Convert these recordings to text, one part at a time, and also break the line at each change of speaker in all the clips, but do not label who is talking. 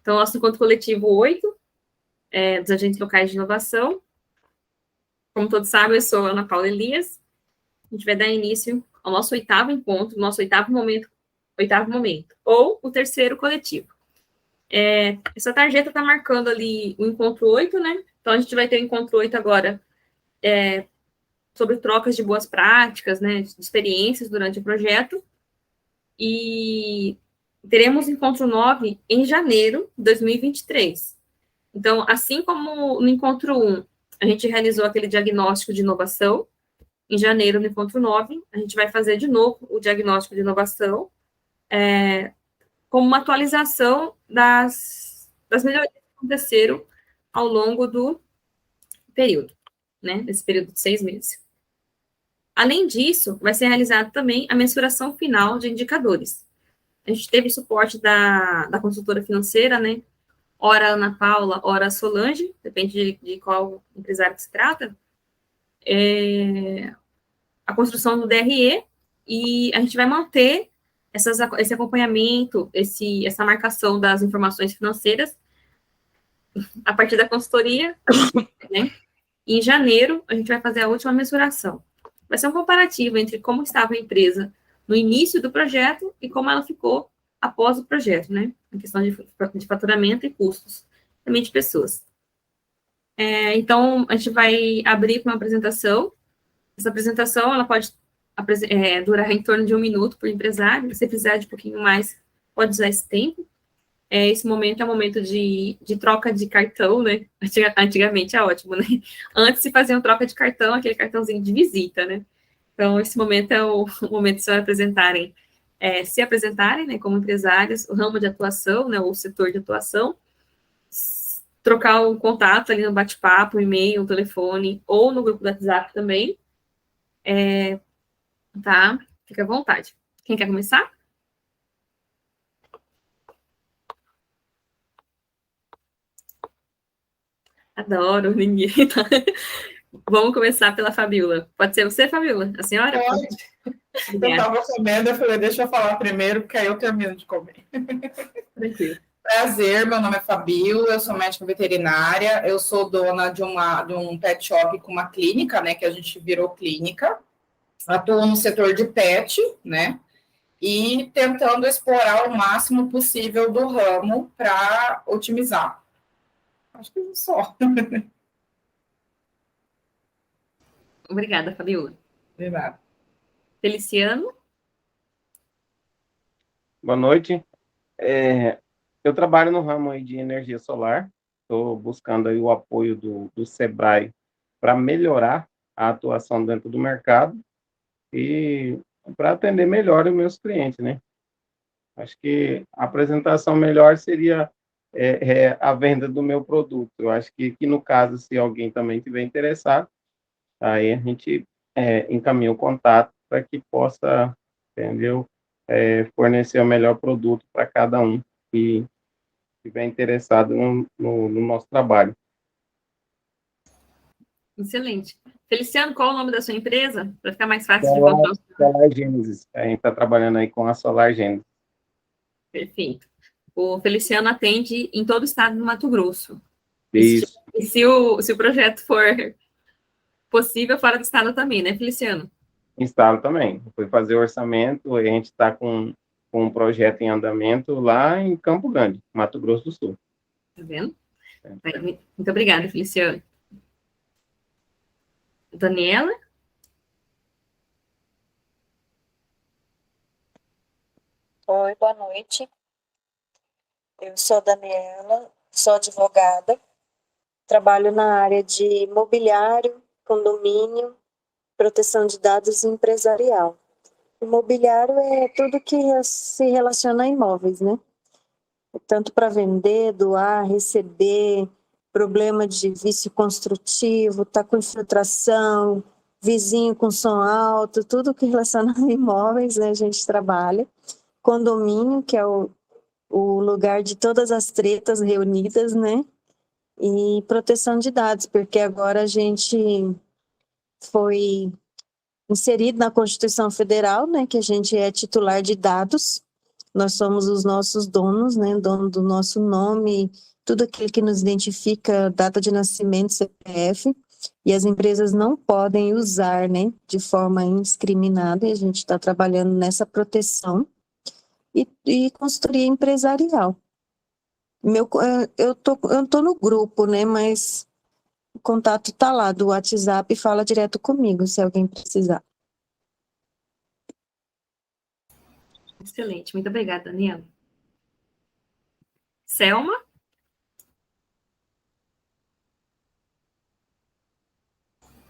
Então, nosso encontro coletivo 8, dos agentes locais de inovação. Como todos sabem, eu sou Ana Paula Elias. A gente vai dar início ao nosso 8º encontro, nosso 8º momento, ou o terceiro coletivo. Essa tarjeta está marcando ali o encontro 8, né? Então, a gente vai ter o encontro 8 agora, sobre trocas de boas práticas, né, de experiências durante o projeto. E teremos o encontro 9 em janeiro de 2023. Então, assim como no encontro 1, a gente realizou aquele diagnóstico de inovação, em janeiro, no encontro 9, a gente vai fazer de novo o diagnóstico de inovação, como uma atualização das melhorias que aconteceram ao longo do período, né, desse período de 6 meses. Além disso, vai ser realizada também a mensuração final de indicadores. A gente teve suporte da consultora financeira, né, ora a Ana Paula, ora a Solange, depende de qual empresário que se trata, a construção do DRE, e a gente vai manter esse acompanhamento, essa marcação das informações financeiras a partir da consultoria, né? E em janeiro, a gente vai fazer a última mensuração. Vai ser um comparativo entre como estava a empresa no início do projeto e como ela ficou após o projeto, né? Em questão de faturamento e custos, também de pessoas. Então, a gente vai abrir com uma apresentação. Essa apresentação, ela pode durar em torno de 1 minuto por empresário. Se precisar de um pouquinho mais, pode usar esse tempo. Esse momento é um momento de troca de cartão, né? Antigamente é ótimo, né? Antes se fazia uma troca de cartão, aquele cartãozinho de visita, né? Então, esse momento é o momento de se apresentarem, né, como empresários, o ramo de atuação, né, o setor de atuação, trocar o contato ali no bate-papo, e-mail, telefone, ou no grupo do WhatsApp também. Tá? Fica à vontade. Quem quer começar? Adoro, ninguém. Tá? Vamos começar pela Fabiola. Pode ser você, Fabiola? A senhora?
Pode. Eu estava comendo, eu falei, deixa eu falar primeiro, porque aí eu termino de comer.
Tranquilo.
Prazer, meu nome é Fabiola, eu sou médica veterinária, eu sou dona de um pet shop com uma clínica, né, que a gente virou clínica. Atuo no setor de pet, né, e tentando explorar o máximo possível do ramo para otimizar. Acho que é só.
Obrigada, Fabiola.
De nada.
Feliciano?
Boa noite. Eu trabalho no ramo aí de energia solar. Estou buscando aí o apoio do Sebrae para melhorar a atuação dentro do mercado e para atender melhor os meus clientes, né? Acho que a apresentação melhor seria a venda do meu produto. Eu acho que no caso, se alguém também estiver interessado, aí a gente encaminha o contato para que possa, entendeu? Fornecer o melhor produto para cada um que estiver interessado no nosso trabalho.
Excelente. Feliciano, qual o nome da sua empresa? Para ficar mais fácil de encontrar.
Solar Gênesis. A gente está trabalhando aí com a Solar Gênesis.
Perfeito. O Feliciano atende em todo o estado do Mato Grosso.
Isso.
E se o projeto for possível, fora do estado também, né, Feliciano?
Estado também. Fui fazer o orçamento, a gente está com um projeto em andamento lá em Campo Grande, Mato Grosso do Sul.
Tá vendo? Muito obrigada, Feliciano. Daniela?
Oi, boa noite. Eu sou Daniela, sou advogada, trabalho na área de imobiliário, condomínio, proteção de dados empresarial. Imobiliário é tudo que se relaciona a imóveis, né? Tanto para vender, doar, receber, problema de vício construtivo, tá com infiltração, vizinho com som alto, tudo que relaciona a imóveis, né? A gente trabalha. Condomínio, que é o lugar de todas as tretas reunidas, né? E proteção de dados, porque agora a gente foi inserido na Constituição Federal, né? Que a gente é titular de dados, Nós somos os nossos donos, né? Dono do nosso nome, tudo aquilo que nos identifica, data de nascimento, CPF, e as empresas não podem usar, né, de forma indiscriminada, e a gente está trabalhando nessa proteção e consultoria empresarial. Eu tô no grupo, né, mas o contato tá lá do WhatsApp, fala direto comigo, se alguém precisar.
Excelente, muito obrigada, Daniela. Selma?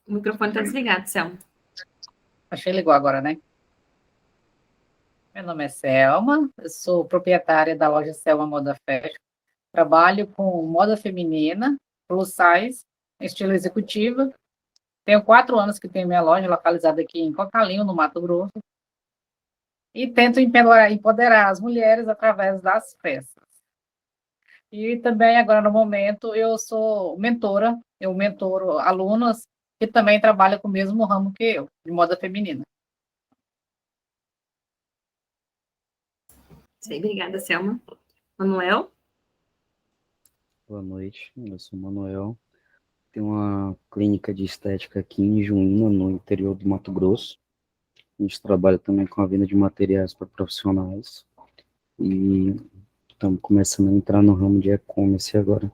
O microfone está desligado, Selma.
Acho que ele ligou agora, né? Meu nome é Selma, eu sou proprietária da loja Selma Moda Fashion. Trabalho com moda feminina, plus size, estilo executivo. Tenho 4 anos que tenho minha loja localizada aqui em Cocalinho, no Mato Grosso. E tento empoderar as mulheres através das peças. E também, agora, no momento, eu sou mentora, eu mentoro alunas que também trabalham com o mesmo ramo que eu, de moda feminina.
Sim, obrigada, Selma. Manuel?
Boa noite, eu sou o Manuel. Tenho uma clínica de estética aqui em Juína, no interior do Mato Grosso. A gente trabalha também com a venda de materiais para profissionais. E estamos começando a entrar no ramo de e-commerce agora.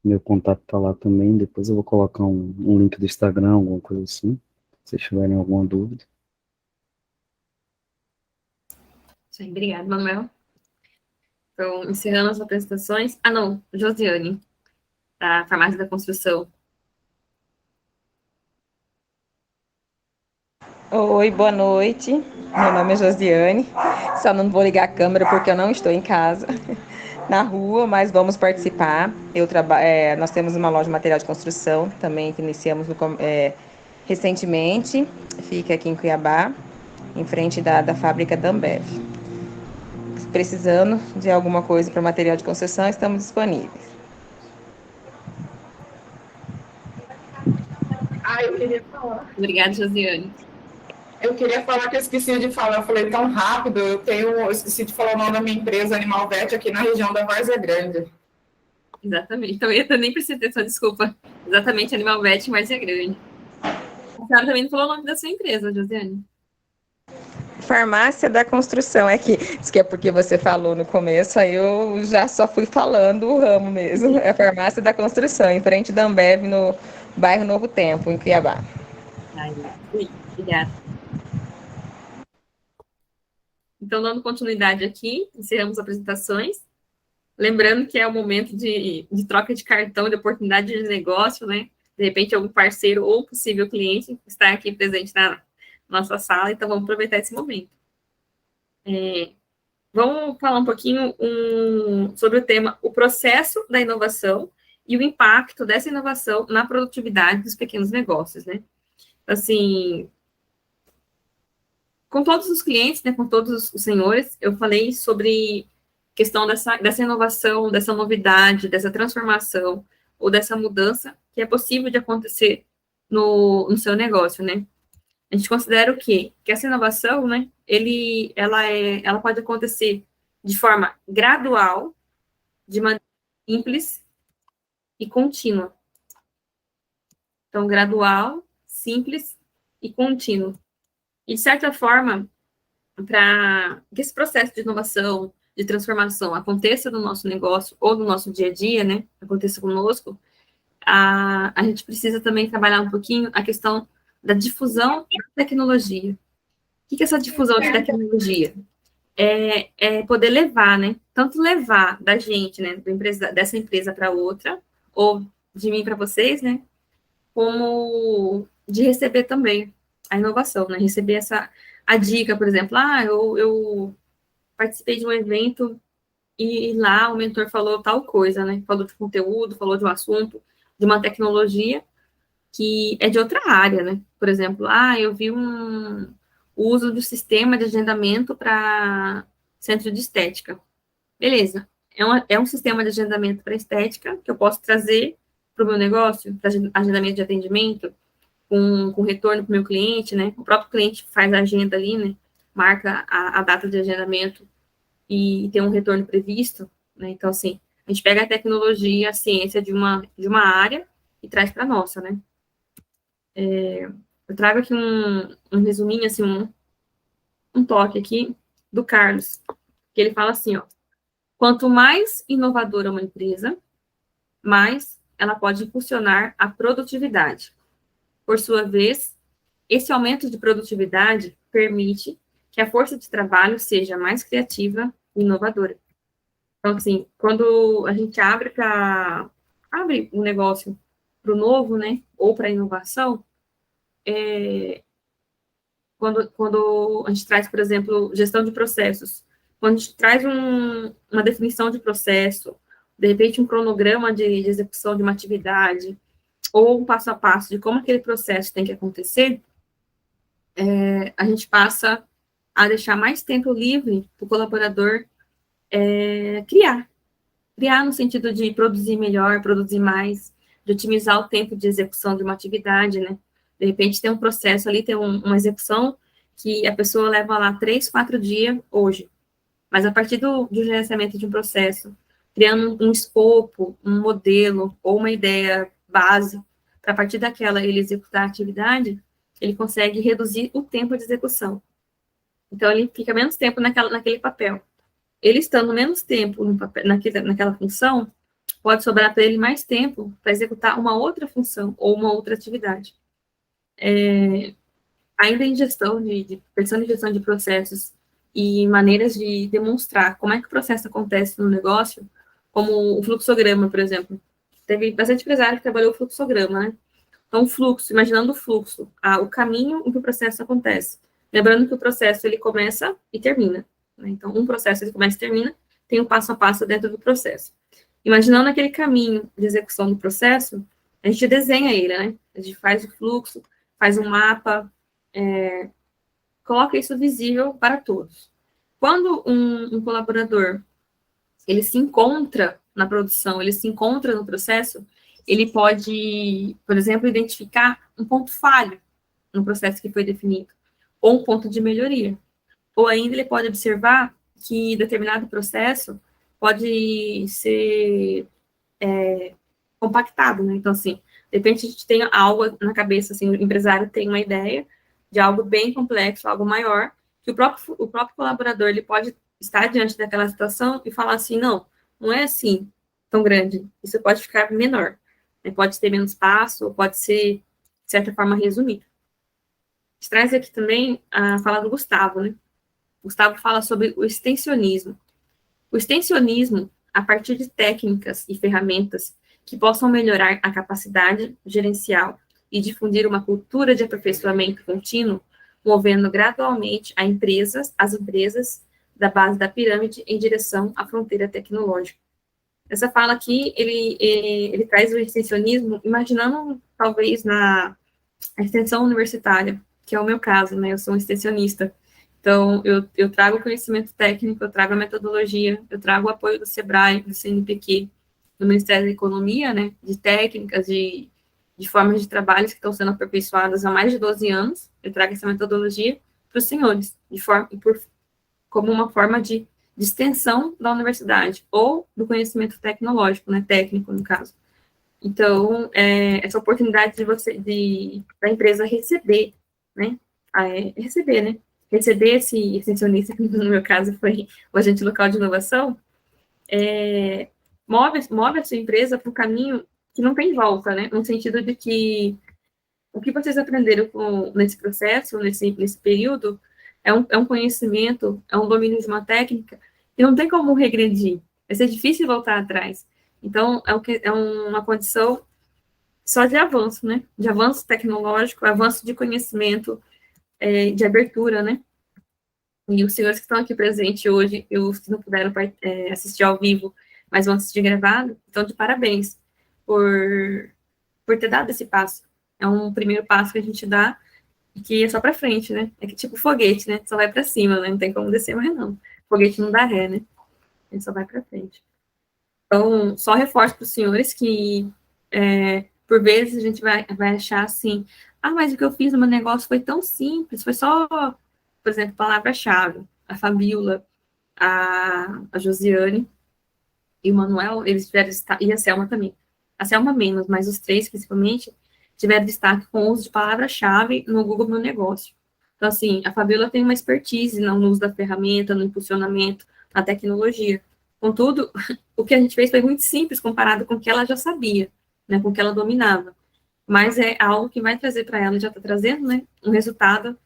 Meu contato está lá também. Depois eu vou colocar um link do Instagram, alguma coisa assim, se vocês tiverem alguma dúvida.
Sim, obrigada, Manuel. Então, encerrando as apresentações. Ah, não, Josiane, da Farmácia da Construção.
Oi, boa noite. Meu nome é Josiane. Só não vou ligar a câmera porque eu não estou em casa, na rua, mas vamos participar. Nós temos uma loja de material de construção também que iniciamos recentemente. Fica aqui em Cuiabá, em frente da fábrica da Ambev. Precisando de alguma coisa para material de construção, estamos disponíveis.
Eu queria falar.
Obrigada, Josiane.
Eu queria falar que eu esqueci de falar, eu falei tão rápido, eu esqueci de falar o nome da minha empresa, Animal Vet, aqui na região da Várzea Grande.
Exatamente. Então, eu nem preciso ter sua desculpa. Exatamente, Animal Vet, Várzea Grande. A senhora também não falou o nome da sua empresa, Josiane.
Farmácia da Construção, diz que é porque você falou no começo, aí eu já só fui falando o ramo mesmo. É a Farmácia da Construção, em frente da Ambev, no bairro Novo Tempo, em Cuiabá.
Obrigada. Então, dando continuidade aqui, encerramos as apresentações. Lembrando que é o momento de troca de cartão, de oportunidade de negócio, né? De repente, algum parceiro ou possível cliente está aqui presente na nossa sala, então vamos aproveitar esse momento. Vamos falar um pouquinho sobre o tema, o processo da inovação e o impacto dessa inovação na produtividade dos pequenos negócios, né? Assim, com todos os clientes, né, com todos os senhores, eu falei sobre questão dessa inovação, dessa novidade, dessa transformação ou dessa mudança que é possível de acontecer no seu negócio, né? A gente considera o quê? Que essa inovação, né, ela pode acontecer de forma gradual, de maneira simples e contínua. Então, gradual, simples e contínuo. E, de certa forma, para que esse processo de inovação, de transformação aconteça no nosso negócio ou no nosso dia a dia, né, aconteça conosco, a gente precisa também trabalhar um pouquinho a questão da difusão da tecnologia. O que é essa difusão de tecnologia? É poder levar, né, tanto levar da gente, né, dessa empresa para outra, ou de mim para vocês, né, como de receber também a inovação, né, receber a dica, por exemplo, eu participei de um evento e lá o mentor falou tal coisa, né? Falou de conteúdo, falou de um assunto, de uma tecnologia que é de outra área, né? Por exemplo, eu vi o uso do sistema de agendamento para centro de estética. Beleza. É um sistema de agendamento para estética que eu posso trazer para o meu negócio, para agendamento de atendimento, com retorno para o meu cliente, né? O próprio cliente faz a agenda ali, né? marca a data de agendamento e tem um retorno previsto, né? Então, assim, a gente pega a tecnologia, a ciência de uma área e traz para a nossa, né? Eu trago aqui um resuminho, assim, um toque aqui do Carlos, que ele fala assim, ó, quanto mais inovadora uma empresa, mais ela pode impulsionar a produtividade. Por sua vez, esse aumento de produtividade permite que a força de trabalho seja mais criativa e inovadora. Então, assim, quando a gente abre um negócio para o novo, né, ou para a inovação, quando a gente traz, por exemplo, gestão de processos, quando a gente traz uma definição de processo, de repente um cronograma de execução de uma atividade, ou um passo a passo de como aquele processo tem que acontecer, a gente passa a deixar mais tempo livre para o colaborador criar. Criar no sentido de produzir melhor, produzir mais, de otimizar o tempo de execução de uma atividade, né? De repente tem um processo ali, tem uma execução que a pessoa leva lá 3, 4 dias hoje. Mas a partir do gerenciamento de um processo, criando um escopo, um modelo ou uma ideia base, para a partir daquela ele executar a atividade, ele consegue reduzir o tempo de execução. Então, ele fica menos tempo naquele papel. Ele estando menos tempo no papel, naquela função, pode sobrar para ele mais tempo para executar uma outra função ou uma outra atividade. Ainda em pensando em gestão de processos e maneiras de demonstrar como é que o processo acontece no negócio, como o fluxograma, por exemplo. Teve bastante empresário que trabalhou o fluxograma, né? Então, o fluxo, imaginando o fluxo, o caminho em que o processo acontece. Lembrando que o processo, ele começa e termina, né? Então, um processo, ele começa e termina, tem um passo a passo dentro do processo. Imaginando aquele caminho de execução do processo, a gente desenha ele, né? A gente faz o fluxo, faz um mapa, coloca isso visível para todos. Quando um colaborador, ele se encontra na produção, ele se encontra no processo, ele pode, por exemplo, identificar um ponto falho no processo que foi definido, ou um ponto de melhoria. Ou ainda ele pode observar que determinado processo pode ser compactado, né? Então, assim, de repente a gente tem algo na cabeça, assim, o empresário tem uma ideia de algo bem complexo, algo maior, que o próprio colaborador, ele pode estar diante daquela situação e falar assim, não é assim tão grande, isso pode ficar menor, né? Pode ter menos passo, ou pode ser, de certa forma, resumido. A gente traz aqui também a fala do Gustavo, né? Gustavo fala sobre o extensionismo. O extensionismo, a partir de técnicas e ferramentas que possam melhorar a capacidade gerencial e difundir uma cultura de aperfeiçoamento contínuo, movendo gradualmente as empresas da base da pirâmide em direção à fronteira tecnológica. Essa fala aqui, ele traz o extensionismo, imaginando, talvez, na extensão universitária, que é o meu caso, né? Eu sou um extensionista. Então, eu trago conhecimento técnico, eu trago a metodologia, eu trago o apoio do SEBRAE, do CNPq, do Ministério da Economia, né, de técnicas, de formas de trabalho que estão sendo aperfeiçoadas há mais de 12 anos. Eu trago essa metodologia para os senhores, como uma forma de extensão da universidade, ou do conhecimento tecnológico, né, técnico, no caso. Então, essa oportunidade da empresa receber, né, receber esse extensionista, que no meu caso foi o agente local de inovação, move a sua empresa para um caminho que não tem volta, né? No sentido de que o que vocês aprenderam nesse processo, nesse período, é um conhecimento, é um domínio de uma técnica que não tem como regredir. Vai ser difícil voltar atrás. Então, é uma condição só de avanço, né? De avanço tecnológico, avanço de conhecimento, de abertura, né? E os senhores que estão aqui presentes hoje, os que não puderam assistir ao vivo, mas vão assistir gravado, então, de parabéns por ter dado esse passo. É um primeiro passo que a gente dá, que é só para frente, né? É que tipo foguete, né? Só vai para cima, né? Não tem como descer mais, não. Foguete não dá ré, né? Ele só vai para frente. Então, só reforço para os senhores que, por vezes, a gente vai achar assim, mas o que eu fiz no meu negócio foi tão simples, foi só por exemplo, palavra-chave. A Fabiola, a Josiane e o Manuel, eles tiveram destaque, e a Selma também. A Selma menos, mas os três, principalmente, tiveram destaque com o uso de palavra-chave no Google Meu Negócio. Então, assim, a Fabiola tem uma expertise no uso da ferramenta, no impulsionamento, na tecnologia. Contudo, o que a gente fez foi muito simples comparado com o que ela já sabia, né, com o que ela dominava. Mas é algo que vai trazer para ela, já está trazendo, né, um resultado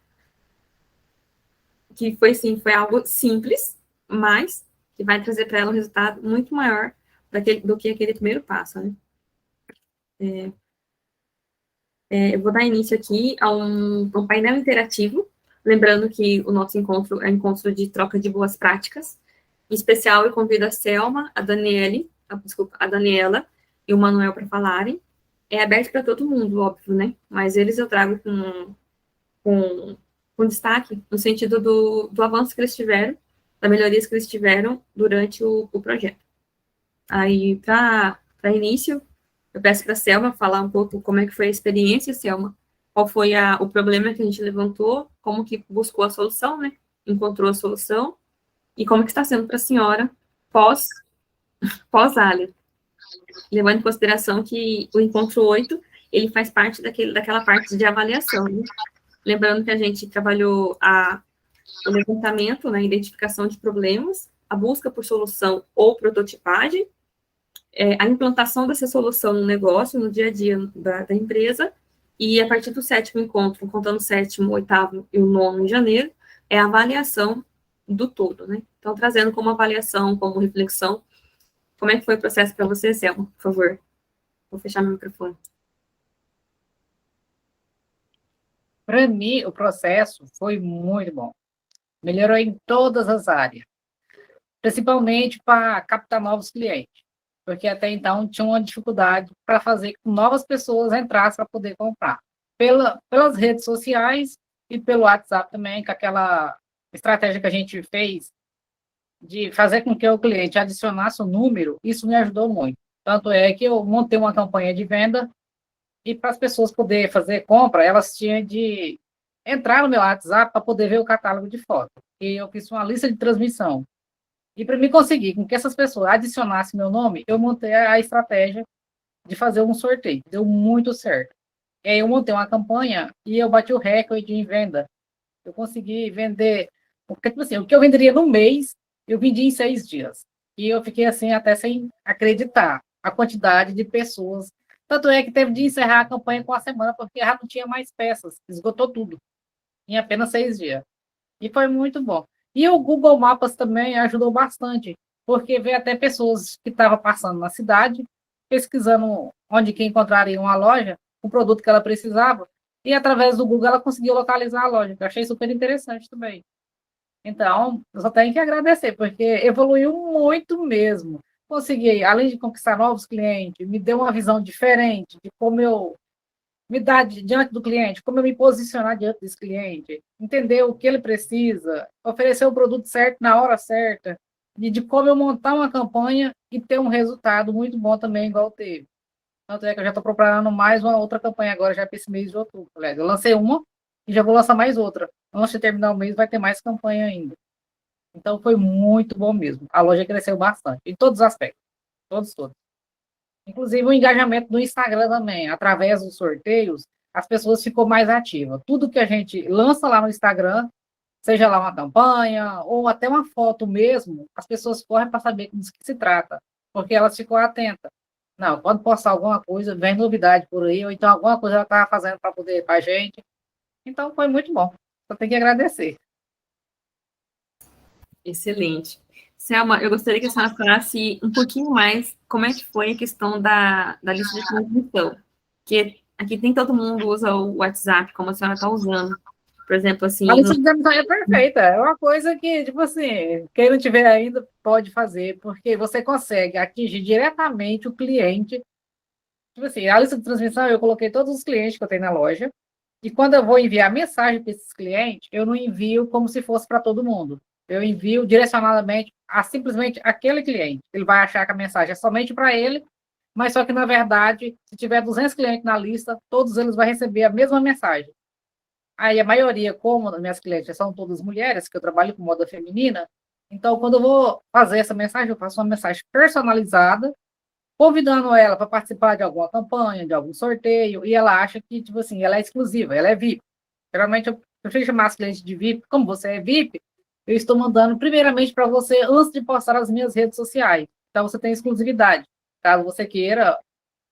que foi, sim, foi algo simples, mas que vai trazer para ela um resultado muito maior do que aquele primeiro passo, né. Eu vou dar início aqui a um painel interativo, lembrando que o nosso encontro é um encontro de troca de boas práticas. Em especial, eu convido a Selma, a Daniela e o Manuel para falarem. É aberto para todo mundo, óbvio, né? Mas eles eu trago com destaque no sentido do avanço que eles tiveram, das melhorias que eles tiveram durante o projeto. Aí, para início, eu peço para a Selma falar um pouco como é que foi a experiência, Selma, qual foi o problema que a gente levantou, como que buscou a solução, né? Encontrou a solução, e como que está sendo para a senhora pós-ALIA, levando em consideração que o encontro 8, ele faz parte daquela parte de avaliação, né? Lembrando que a gente trabalhou o levantamento, né, a identificação de problemas, a busca por solução ou prototipagem, a implantação dessa solução no negócio, no dia a dia da empresa, e a partir do 7º encontro, contando o 7º, 8º e o 9º em janeiro, é a avaliação do todo, né? Então, trazendo como avaliação, como reflexão, como é que foi o processo para você, Selma, por favor? Vou fechar meu microfone.
Para mim, o processo foi muito bom. Melhorou em todas as áreas, principalmente para captar novos clientes, porque até então tinha uma dificuldade para fazer com que novas pessoas entrassem para poder comprar. Pelas redes sociais e pelo WhatsApp também, com aquela estratégia que a gente fez de fazer com que o cliente adicionasse o número, isso me ajudou muito. Tanto é que eu montei uma campanha de venda e para as pessoas poderem fazer compra, elas tinham de entrar no meu WhatsApp para poder ver o catálogo de foto. E eu fiz uma lista de transmissão. E para mim conseguir com que essas pessoas adicionassem meu nome, eu montei a estratégia de fazer um sorteio. Deu muito certo. E aí eu montei uma campanha e eu bati o recorde em venda. Eu consegui vender, porque, tipo assim, o que eu venderia no mês, eu vendi em 6 dias. E eu fiquei assim, até sem acreditar a quantidade de pessoas. Tanto é que teve de encerrar a campanha com a semana, porque já não tinha mais peças, esgotou tudo, em apenas 6 dias. E foi muito bom. E o Google Maps também ajudou bastante, porque veio até pessoas que estavam passando na cidade, pesquisando onde que encontraria uma loja, o produto que ela precisava, e através do Google ela conseguiu localizar a loja, que eu achei super interessante também. Então, eu só tenho que agradecer, porque evoluiu muito mesmo. Consegui, além de conquistar novos clientes, me deu uma visão diferente de como eu me dar diante do cliente, como eu me posicionar diante desse cliente, entender o que ele precisa, oferecer o produto certo na hora certa, e de como eu montar uma campanha e ter um resultado muito bom também, igual teve. Tanto é que eu já estou preparando mais uma outra campanha agora, já para esse mês de outubro. Eu lancei uma e já vou lançar mais outra. Antes de terminar o mês, vai ter mais campanha ainda. Então, foi muito bom mesmo. A loja cresceu bastante, em todos os aspectos. Todos. Inclusive, o engajamento do Instagram também. Através dos sorteios, as pessoas ficam mais ativas. Tudo que a gente lança lá no Instagram, seja lá uma campanha ou até uma foto mesmo, as pessoas correm para saber do que se trata, porque elas ficam atentas. Não, quando postar alguma coisa, vem novidade por aí, ou então alguma coisa ela estava fazendo para poder para a gente. Então, foi muito bom. Só tenho que agradecer.
Excelente. Selma, eu gostaria que a senhora falasse um pouquinho mais como é que foi a questão da lista de transmissão. Que aqui nem todo mundo usa o WhatsApp como a senhora está usando. Por exemplo, assim...
A lista de transmissão é perfeita. É uma coisa que, tipo assim, quem não tiver ainda pode fazer, porque você consegue atingir diretamente o cliente. Tipo assim, a lista de transmissão, eu coloquei todos os clientes que eu tenho na loja, e quando eu vou enviar mensagem para esses clientes, eu não envio como se fosse para todo mundo. Eu envio direcionadamente a simplesmente aquele cliente. Ele vai achar que a mensagem é somente para ele, mas só que, na verdade, se tiver 200 clientes na lista, todos eles vão receber a mesma mensagem. Aí a maioria, como as minhas clientes são todas mulheres, que eu trabalho com moda feminina, então quando eu vou fazer essa mensagem, eu faço uma mensagem personalizada, convidando ela para participar de alguma campanha, de algum sorteio, e ela acha que, tipo assim, ela é exclusiva, ela é VIP. Geralmente eu prefiro chamar as clientes de VIP, como você é VIP, eu estou mandando primeiramente para você antes de postar nas minhas redes sociais. Então você tem exclusividade. Caso você queira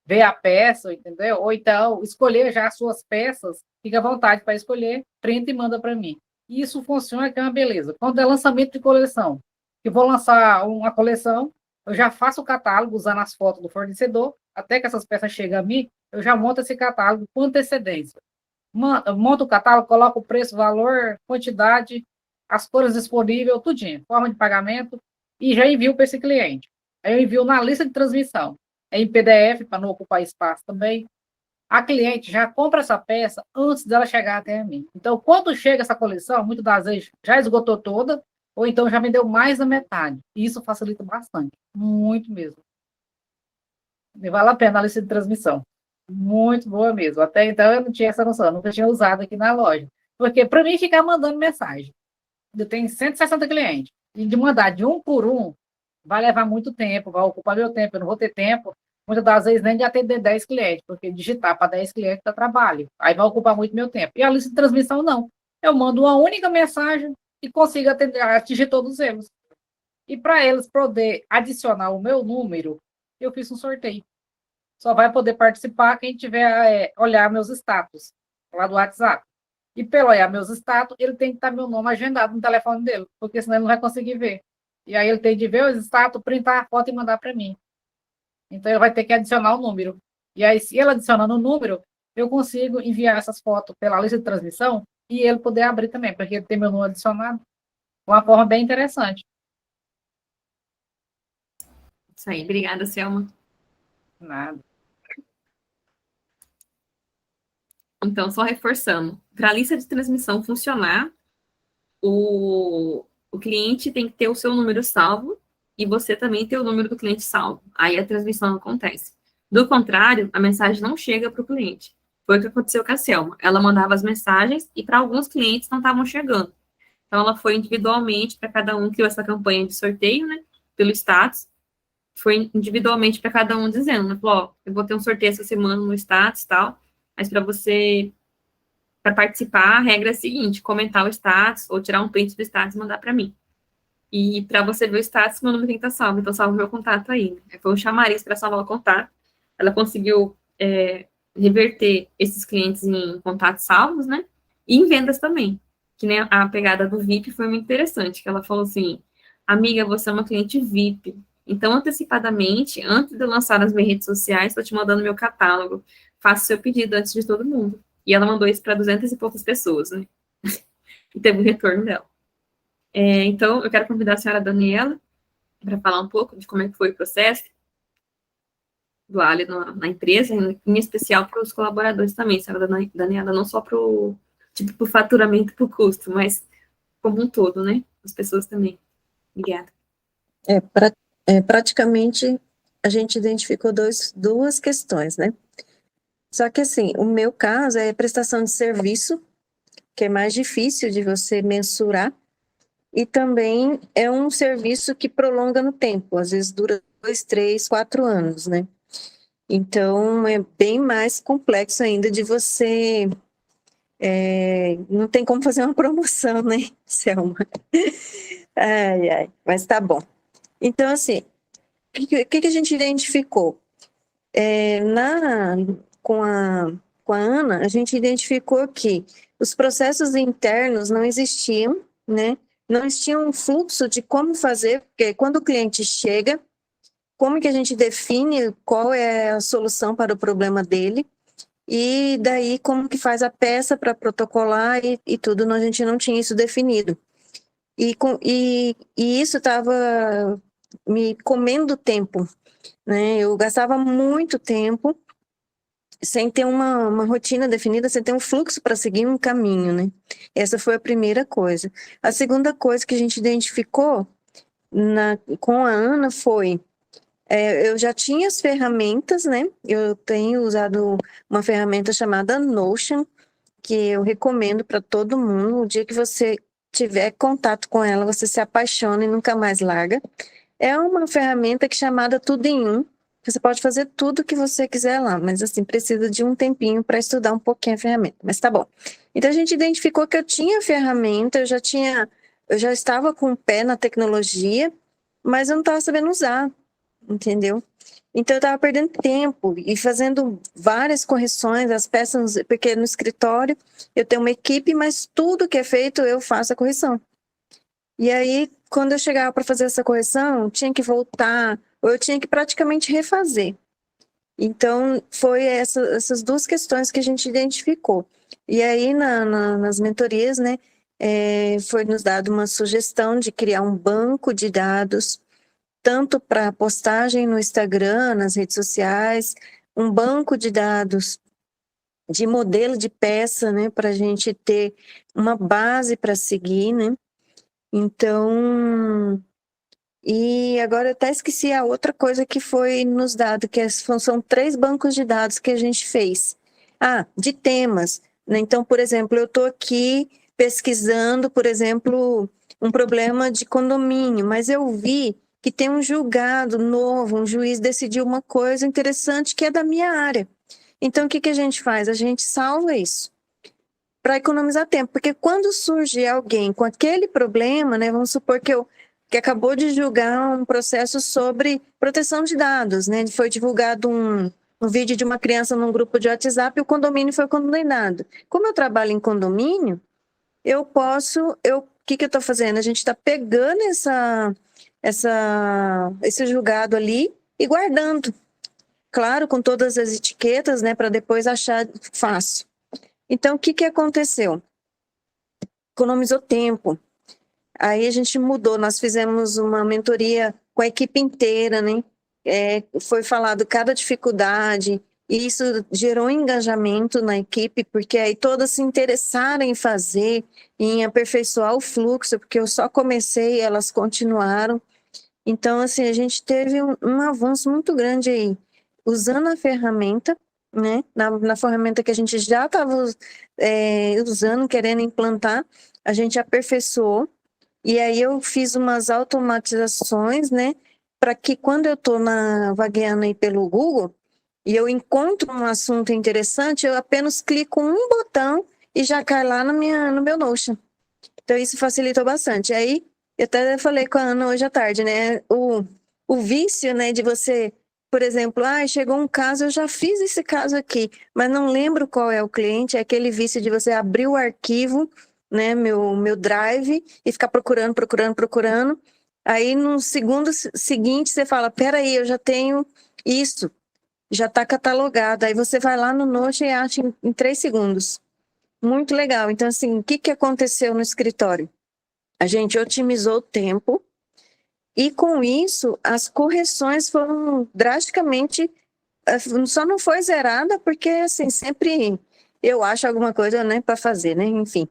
ver a peça, entendeu? Ou então escolher já as suas peças, fica à vontade para escolher, printa e manda para mim. E isso funciona, que é uma beleza. Quando é lançamento de coleção, eu vou lançar uma coleção, eu já faço o catálogo usando as fotos do fornecedor, até que essas peças cheguem a mim, eu já monto esse catálogo com antecedência. Monto o catálogo, coloco o preço, valor, quantidade, as cores disponíveis, tudinho, forma de pagamento, e já envio para esse cliente. Aí eu envio na lista de transmissão. É em PDF, para não ocupar espaço também. A cliente já compra essa peça antes dela chegar até a mim. Então, quando chega essa coleção, muitas das vezes já esgotou toda, ou então já vendeu mais da metade. E isso facilita bastante, muito mesmo. E vale a pena a lista de transmissão. Muito boa mesmo. Até então eu não tinha essa noção, nunca tinha usado aqui na loja. Porque para mim ficar mandando mensagem, eu tenho 160 clientes, e de mandar de um por um, vai levar muito tempo, vai ocupar meu tempo, eu não vou ter tempo, muitas das vezes, nem de atender 10 clientes, porque digitar para 10 clientes dá trabalho, aí vai ocupar muito meu tempo. E a lista de transmissão, não. Eu mando uma única mensagem e consigo atingir todos eles. E para eles poder adicionar o meu número, eu fiz um sorteio. Só vai poder participar quem tiver olhar meus status lá do WhatsApp. E pelo olhar meus status, ele tem que estar meu nome agendado no telefone dele, porque senão ele não vai conseguir ver. E aí ele tem de ver os status, printar a foto e mandar para mim. Então ele vai ter que adicionar o número. E aí, se ele adicionando o número, eu consigo enviar essas fotos pela lista de transmissão e ele poder abrir também, porque ele tem meu número adicionado. Uma forma bem interessante.
Isso aí, obrigada, Selma.
Nada.
Então, só reforçando, para a lista de transmissão funcionar, o cliente tem que ter o seu número salvo e você também ter o número do cliente salvo. Aí a transmissão acontece. Do contrário, a mensagem não chega para o cliente. Foi o que aconteceu com a Selma. Ela mandava as mensagens e para alguns clientes não estavam chegando. Então, ela foi individualmente para cada um, criou essa campanha de sorteio, né, pelo status. Foi individualmente para cada um dizendo, né, falou, ó, eu vou ter um sorteio essa semana no status e tal, mas para participar, a regra é a seguinte, comentar o status ou tirar um print do status e mandar para mim. E para você ver o status, meu número tem que estar salvo, então salva o meu contato aí. Né? Foi um chamariz para salvar o contato. Ela conseguiu reverter esses clientes em contatos salvos, né? E em vendas também. Que nem a pegada do VIP foi muito interessante, que ela falou assim, amiga, você é uma cliente VIP, então antecipadamente, antes de eu lançar nas minhas redes sociais, estou te mandando meu catálogo, faça o seu pedido antes de todo mundo. E ela mandou isso para 200 e poucas pessoas, né? E teve o retorno dela. Então, eu quero convidar a senhora Daniela para falar um pouco de como é que foi o processo do Ali na empresa, em especial para os colaboradores também, senhora Daniela, não só para o faturamento e para o custo, mas como um todo, né? As pessoas também. Obrigada.
Praticamente, a gente identificou duas questões, né? Só que, assim, o meu caso é prestação de serviço, que é mais difícil de você mensurar, e também é um serviço que prolonga no tempo, às vezes dura 2, 3, 4 anos, né? Então, é bem mais complexo ainda de você... não tem como fazer uma promoção, né, Selma? Ai, mas tá bom. Então, assim, o que a gente identificou? Com a Ana, a gente identificou que os processos internos não existiam, né? Não existia um fluxo de como fazer, porque quando o cliente chega, como que a gente define qual é a solução para o problema dele, e daí como que faz a peça para protocolar e tudo, a gente não tinha isso definido. E isso estava me comendo tempo, né? Eu gastava muito tempo sem ter uma rotina definida, sem ter um fluxo para seguir um caminho, né? Essa foi a primeira coisa. A segunda coisa que a gente identificou com a Ana foi, eu já tinha as ferramentas, né? Eu tenho usado uma ferramenta chamada Notion, que eu recomendo para todo mundo. O dia que você tiver contato com ela, você se apaixona e nunca mais larga. É uma ferramenta que é chamada Tudo em Um. Você pode fazer tudo o que você quiser lá, mas assim, precisa de um tempinho para estudar um pouquinho a ferramenta. Mas tá bom. Então a gente identificou que eu tinha a ferramenta, eu já estava com o pé na tecnologia, mas eu não estava sabendo usar, entendeu? Então eu estava perdendo tempo e fazendo várias correções, as peças, porque no escritório eu tenho uma equipe, mas tudo que é feito eu faço a correção. E aí, quando eu chegava para fazer essa correção, tinha que voltar, ou eu tinha que praticamente refazer. Então, foi essas duas questões que a gente identificou. E aí, nas mentorias, né, foi nos dado uma sugestão de criar um banco de dados, tanto para postagem no Instagram, nas redes sociais, um banco de dados de modelo de peça, né, para a gente ter uma base para seguir, né. Então, e agora eu até esqueci a outra coisa que foi nos dado, que são 3 bancos de dados que a gente fez. De temas, né? Então, por exemplo, eu estou aqui pesquisando, por exemplo, um problema de condomínio, mas eu vi que tem um julgado novo, um juiz decidiu uma coisa interessante que é da minha área. Então, o que a gente faz? A gente salva isso para economizar tempo, porque quando surge alguém com aquele problema, né, vamos supor que acabou de julgar um processo sobre proteção de dados, né, foi divulgado um vídeo de uma criança num grupo de WhatsApp e o condomínio foi condenado. Como eu trabalho em condomínio, o que eu estou fazendo? A gente está pegando esse julgado ali e guardando, claro, com todas as etiquetas, né, para depois achar fácil. Então, o que aconteceu? Economizou tempo. Aí a gente mudou, nós fizemos uma mentoria com a equipe inteira, né? Foi falado cada dificuldade, e isso gerou engajamento na equipe, porque aí todas se interessaram em fazer, em aperfeiçoar o fluxo, porque eu só comecei e elas continuaram. Então, assim, a gente teve um avanço muito grande aí, usando a ferramenta, né? Na ferramenta que a gente já estava usando, querendo implantar, a gente aperfeiçoou, e aí eu fiz umas automatizações, né? Para que quando eu estou vagueando aí pelo Google, e eu encontro um assunto interessante, eu apenas clico um botão e já cai lá no meu Notion. Então, isso facilitou bastante. Aí, eu até falei com a Ana hoje à tarde, né? O vício, né, de você, por exemplo, chegou um caso, eu já fiz esse caso aqui, mas não lembro qual é o cliente, é aquele vício de você abrir o arquivo, né, meu drive, e ficar procurando. Aí, no segundo seguinte, você fala, peraí, eu já tenho isso, já está catalogado. Aí você vai lá no Notion e acha em 3 segundos. Muito legal. Então, assim, o que aconteceu no escritório? A gente otimizou o tempo e, com isso, as correções foram drasticamente... Só não foi zerada porque, assim, sempre eu acho alguma coisa, né, para fazer, né? Enfim.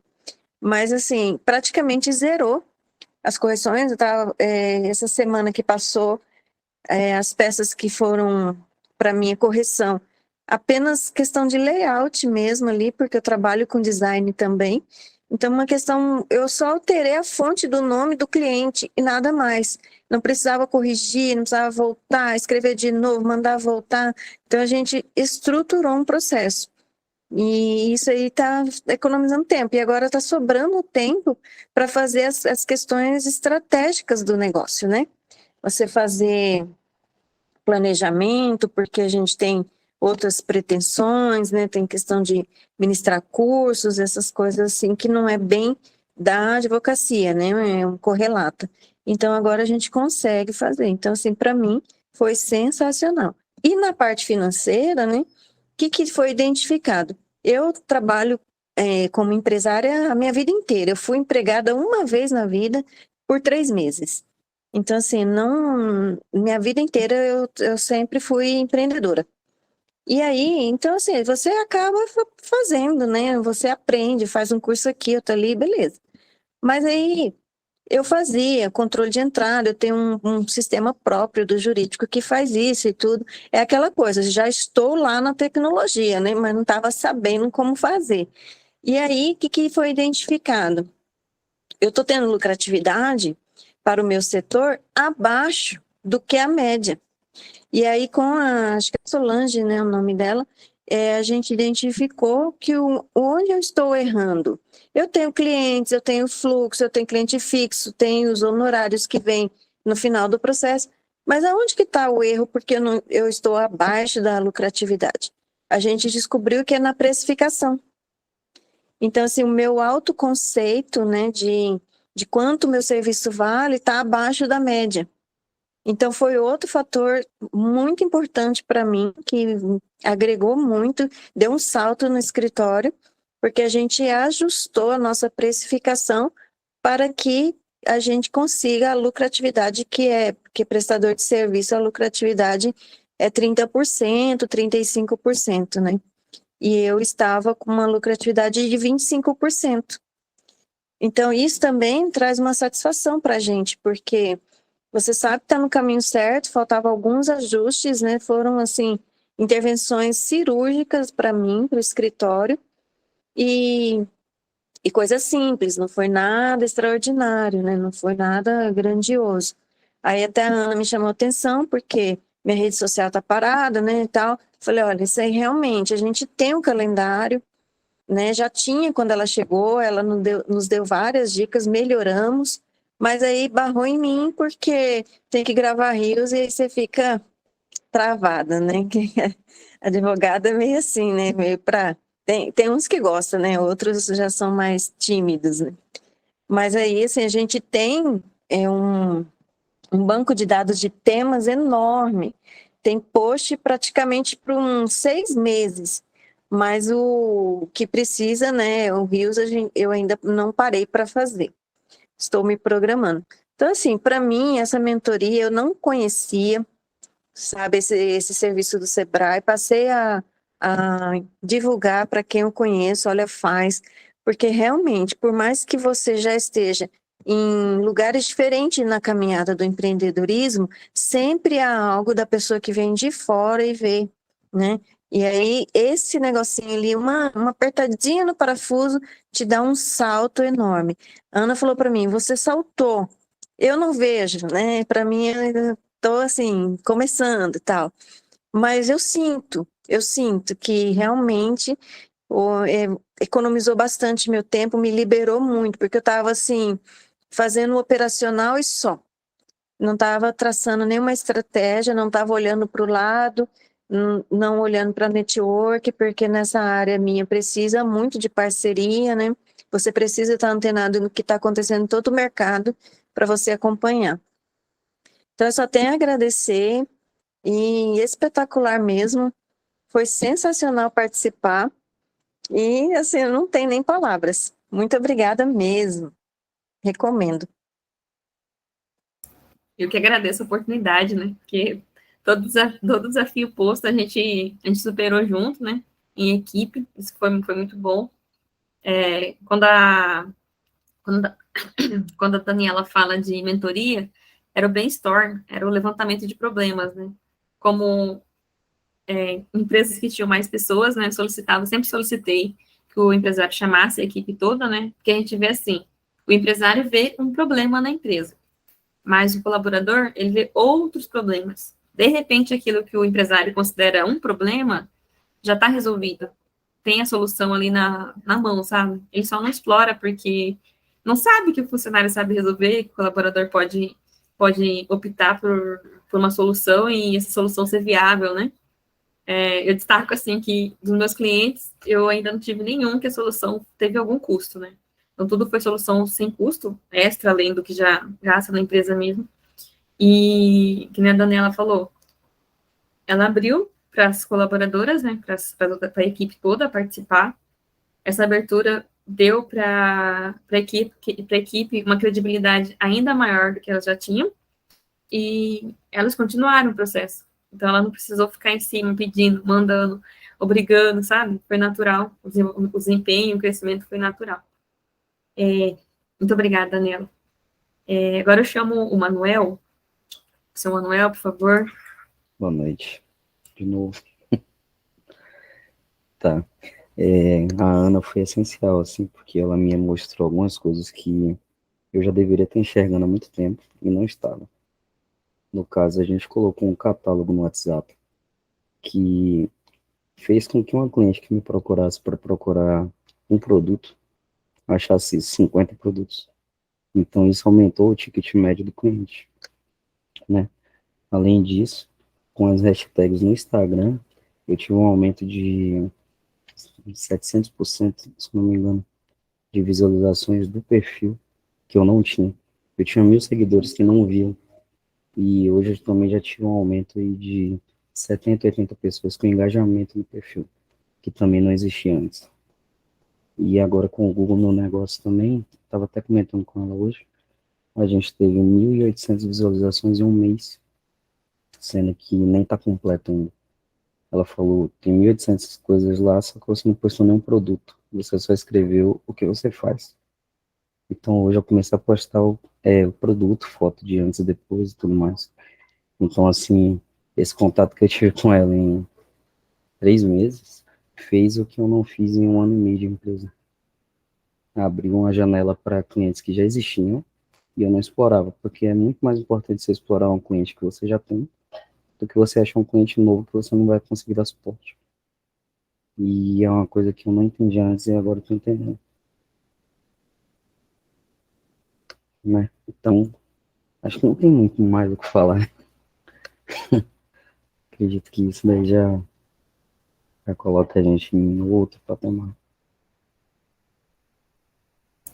Mas, assim, praticamente zerou as correções. Eu tava, essa semana que passou, as peças que foram para minha correção, apenas questão de layout mesmo ali, porque eu trabalho com design também. Então, uma questão, eu só alterei a fonte do nome do cliente e nada mais. Não precisava corrigir, não precisava voltar, escrever de novo, mandar voltar. Então, a gente estruturou um processo. E isso aí está economizando tempo. E agora está sobrando tempo para fazer as questões estratégicas do negócio, né? Você fazer planejamento, porque a gente tem outras pretensões, né? Tem questão de ministrar cursos, essas coisas assim, que não é bem da advocacia, né? É um correlata. Então, agora a gente consegue fazer. Então, assim, para mim, foi sensacional. E na parte financeira, né? O que foi identificado? Eu trabalho como empresária a minha vida inteira. Eu fui empregada uma vez na vida por 3 meses. Então, assim, minha vida inteira eu sempre fui empreendedora. E aí, então, assim, você acaba fazendo, né? Você aprende, faz um curso aqui, outro ali, beleza. Mas aí, eu fazia controle de entrada, eu tenho um sistema próprio do jurídico que faz isso e tudo. É aquela coisa, já estou lá na tecnologia, né? Mas não estava sabendo como fazer. E aí, o que foi identificado? Eu estou tendo lucratividade para o meu setor abaixo do que a média. E aí, acho que é Solange, né, o nome dela, a gente identificou que onde eu estou errando. Eu tenho clientes, eu tenho fluxo, eu tenho cliente fixo, tenho os honorários que vêm no final do processo, mas aonde que está o erro? Porque eu estou abaixo da lucratividade. A gente descobriu que é na precificação. Então, assim, o meu autoconceito, né, de quanto o meu serviço vale está abaixo da média. Então, foi outro fator muito importante para mim, que agregou muito, deu um salto no escritório, porque a gente ajustou a nossa precificação para que a gente consiga a lucratividade que é prestador de serviço, a lucratividade é 30%, 35%, né? E eu estava com uma lucratividade de 25%. Então, isso também traz uma satisfação para a gente, porque você sabe que está no caminho certo, faltavam alguns ajustes, né? Foram, assim, intervenções cirúrgicas para mim, para o escritório, e coisa simples, não foi nada extraordinário, né? Não foi nada grandioso. Aí até a Ana me chamou a atenção, porque minha rede social está parada, né, e tal. Falei, olha, isso aí realmente, a gente tem um calendário, né? Já tinha quando ela chegou, ela nos deu várias dicas, melhoramos, mas aí barrou em mim porque tem que gravar rios e aí você fica travada, né? Que advogada é meio assim, né? Meio para tem uns que gostam, né? Outros já são mais tímidos, né? Mas aí, assim, a gente tem um banco de dados de temas enorme. Tem post praticamente por uns 6 meses. Mas o que precisa, né? O Rios eu ainda não parei para fazer. Estou me programando. Então, assim, para mim, essa mentoria eu não conhecia, sabe, esse serviço do Sebrae. Passei a divulgar para quem eu conheço, olha, faz. Porque realmente, por mais que você já esteja em lugares diferentes na caminhada do empreendedorismo, sempre há algo da pessoa que vem de fora e vê, né? E aí, esse negocinho ali, uma apertadinha no parafuso, te dá um salto enorme. A Ana falou para mim, você saltou. Eu não vejo, né? Para mim, eu ainda estou assim, começando e tal. Mas eu sinto que realmente economizou bastante meu tempo, me liberou muito, porque eu estava assim, fazendo o operacional e só. Não estava traçando nenhuma estratégia, não estava olhando para o lado, não olhando para network, porque nessa área minha precisa muito de parceria, né? Você precisa estar antenado no que está acontecendo em todo o mercado para você acompanhar. Então, eu só tenho a agradecer e espetacular mesmo. Foi sensacional participar e, assim, eu não tenho nem palavras. Muito obrigada mesmo. Recomendo.
Eu que agradeço a oportunidade, né? Porque todo desafio posto a gente superou junto, né? Em equipe, isso foi muito bom. Quando a Daniela fala de mentoria, era o brainstorm, era o levantamento de problemas, né? Como empresas que tinham mais pessoas, né? Sempre solicitei que o empresário chamasse a equipe toda, né? Porque a gente vê assim, o empresário vê um problema na empresa, mas o colaborador, ele vê outros problemas. De repente, aquilo que o empresário considera um problema, já está resolvido. Tem a solução ali na mão, sabe? Ele só não explora porque não sabe que o funcionário sabe resolver, que o colaborador pode optar por uma solução e essa solução ser viável, né? Eu destaco, assim, que dos meus clientes, eu ainda não tive nenhum que a solução teve algum custo, né? Então, tudo foi solução sem custo, extra, além do que já gasta na empresa mesmo. E, que nem a Daniela falou, ela abriu para as colaboradoras, né, para a equipe toda participar. Essa abertura deu para a equipe uma credibilidade ainda maior do que elas já tinham, e elas continuaram o processo. Então, ela não precisou ficar em cima, pedindo, mandando, obrigando, sabe? Foi natural. O desempenho, o crescimento foi natural. Muito obrigada, Daniela. Agora eu chamo o Manuel. Seu Manuel, por favor.
Boa noite. De novo. Tá. A Ana foi essencial, assim, porque ela me mostrou algumas coisas que eu já deveria estar enxergando há muito tempo e não estava. No caso, a gente colocou um catálogo no WhatsApp que fez com que uma cliente que me procurasse para procurar um produto achasse 50 produtos. Então, isso aumentou o ticket médio do cliente, né? Além disso, com as hashtags no Instagram, eu tive um aumento de 700%, se não me engano, de visualizações do perfil que eu não tinha. Eu tinha 1.000 seguidores que não viam, e hoje eu também já tive um aumento aí de 70, 80 pessoas com engajamento no perfil, que também não existia antes. E agora com o Google no negócio também, estava até comentando com ela hoje, a gente teve 1.800 visualizações em um mês, sendo que nem está completo ainda. Ela falou, tem 1.800 coisas lá, só que você não postou nenhum produto, você só escreveu o que você faz. Então hoje eu comecei a postar o produto, foto de antes e depois e tudo mais. Então, assim, esse contato que eu tive com ela em 3 meses fez o que eu não fiz em 1 ano e meio de empresa. Abriu uma janela para clientes que já existiam e eu não explorava, porque é muito mais importante você explorar um cliente que você já tem do que você achar um cliente novo que você não vai conseguir dar suporte. E é uma coisa que eu não entendi antes e agora estou entendendo, né? Então, acho que não tem muito mais o que falar. Acredito que isso daí já coloca a gente em outro patamar.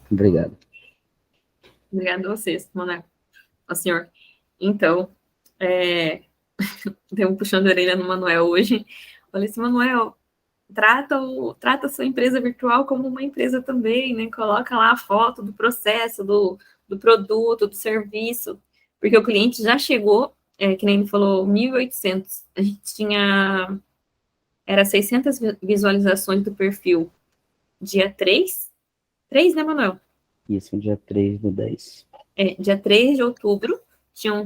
Obrigado.
Obrigada a vocês, Manuel. Ó, senhor. Então, deu um puxão de orelha no Manuel hoje. Falei assim, Manuel, trata a sua empresa virtual como uma empresa também, né? Coloca lá a foto do processo, do produto, do serviço, porque o cliente já chegou, que nem ele falou, 1.800. A gente tinha, era 600 visualizações do perfil dia 3, né, Manuel?
Isso, dia 3/10.
Dia 3 de outubro, tinham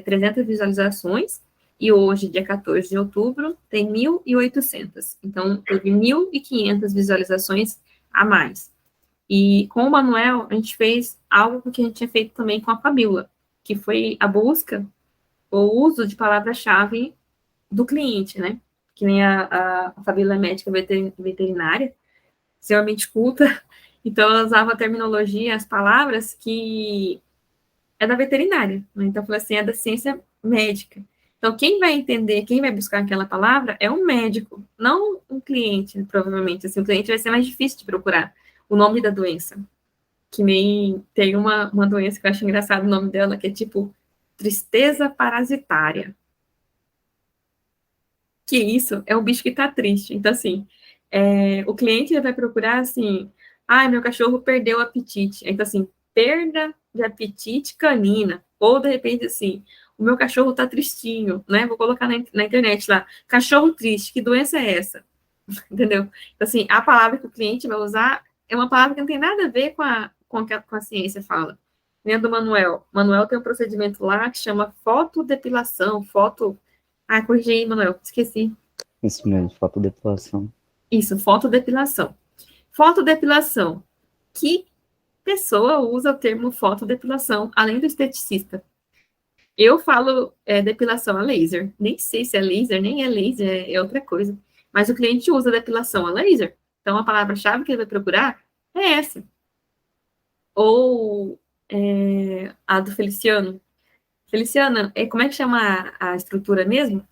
300 visualizações, e hoje, dia 14 de outubro, tem 1.800. Então, teve 1.500 visualizações a mais. E com o Manuel, a gente fez algo que a gente tinha feito também com a Fabíola, que foi a busca, o uso de palavra-chave do cliente, né? Que nem a Fabíola é médica veterinária, extremamente culta, então ela usava a terminologia, as palavras que é da veterinária, né? Então, eu falei assim, é da ciência médica. Então, quem vai entender, quem vai buscar aquela palavra é um médico, não um cliente, provavelmente. Assim, o cliente vai ser mais difícil de procurar o nome da doença. Que nem tem uma doença que eu acho engraçado o nome dela, que é tipo tristeza parasitária. Que isso é um bicho que tá triste. Então, assim, o cliente vai procurar assim, meu cachorro perdeu o apetite. Então, assim, perda de apetite canina. Ou, de repente, assim, o meu cachorro tá tristinho, né? Vou colocar na internet lá, cachorro triste, que doença é essa? Entendeu? Então, assim, a palavra que o cliente vai usar é uma palavra que não tem nada a ver com a ciência fala. Nem do Manuel. Manuel tem um procedimento lá que chama fotodepilação, corrigi aí, Manuel, esqueci.
Isso mesmo, fotodepilação.
Isso, fotodepilação. Fotodepilação. Que pessoa usa o termo fotodepilação, além do esteticista? Eu falo depilação a laser. Nem sei se é laser, nem é laser, é outra coisa. Mas o cliente usa depilação a laser. Então, a palavra-chave que ele vai procurar é essa. Ou a do Feliciano. Feliciana, como é que chama a estrutura mesmo?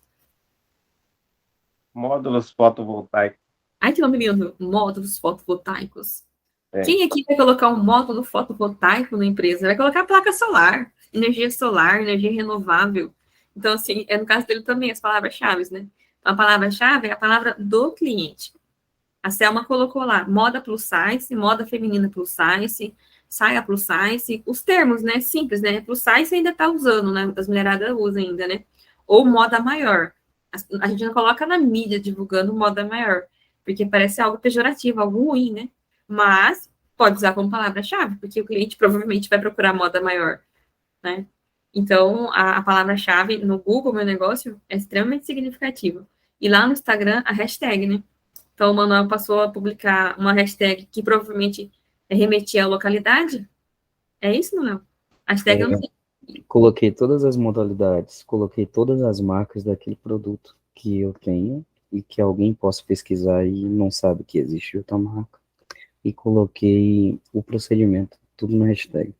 Módulos fotovoltaicos.
Ai, que nome lindo. Módulos fotovoltaicos.
É.
Quem aqui vai colocar um módulo fotovoltaico na empresa? Vai colocar placa solar, energia renovável. Então, assim, no caso dele também, as palavras-chave, né? Então, a palavra-chave é a palavra do cliente. A Selma colocou lá, moda plus size, moda feminina plus size, saia plus size, os termos, né, simples, né? Plus size ainda tá usando, né? As mulheradas usam ainda, né? Ou moda maior. A gente não coloca na mídia divulgando moda maior, porque parece algo pejorativo, algo ruim, né? Mas pode usar como palavra-chave, porque o cliente provavelmente vai procurar moda maior, né? Então, a palavra-chave no Google, meu negócio, é extremamente significativa. E lá no Instagram, a hashtag, né? Então, o Manuel passou a publicar uma hashtag que provavelmente remetia à localidade. É isso, Manuel? Hashtag eu não sei.
Coloquei todas as modalidades, coloquei todas as marcas daquele produto que eu tenho e que alguém possa pesquisar e não sabe que existe outra marca. E coloquei o procedimento, tudo na hashtag.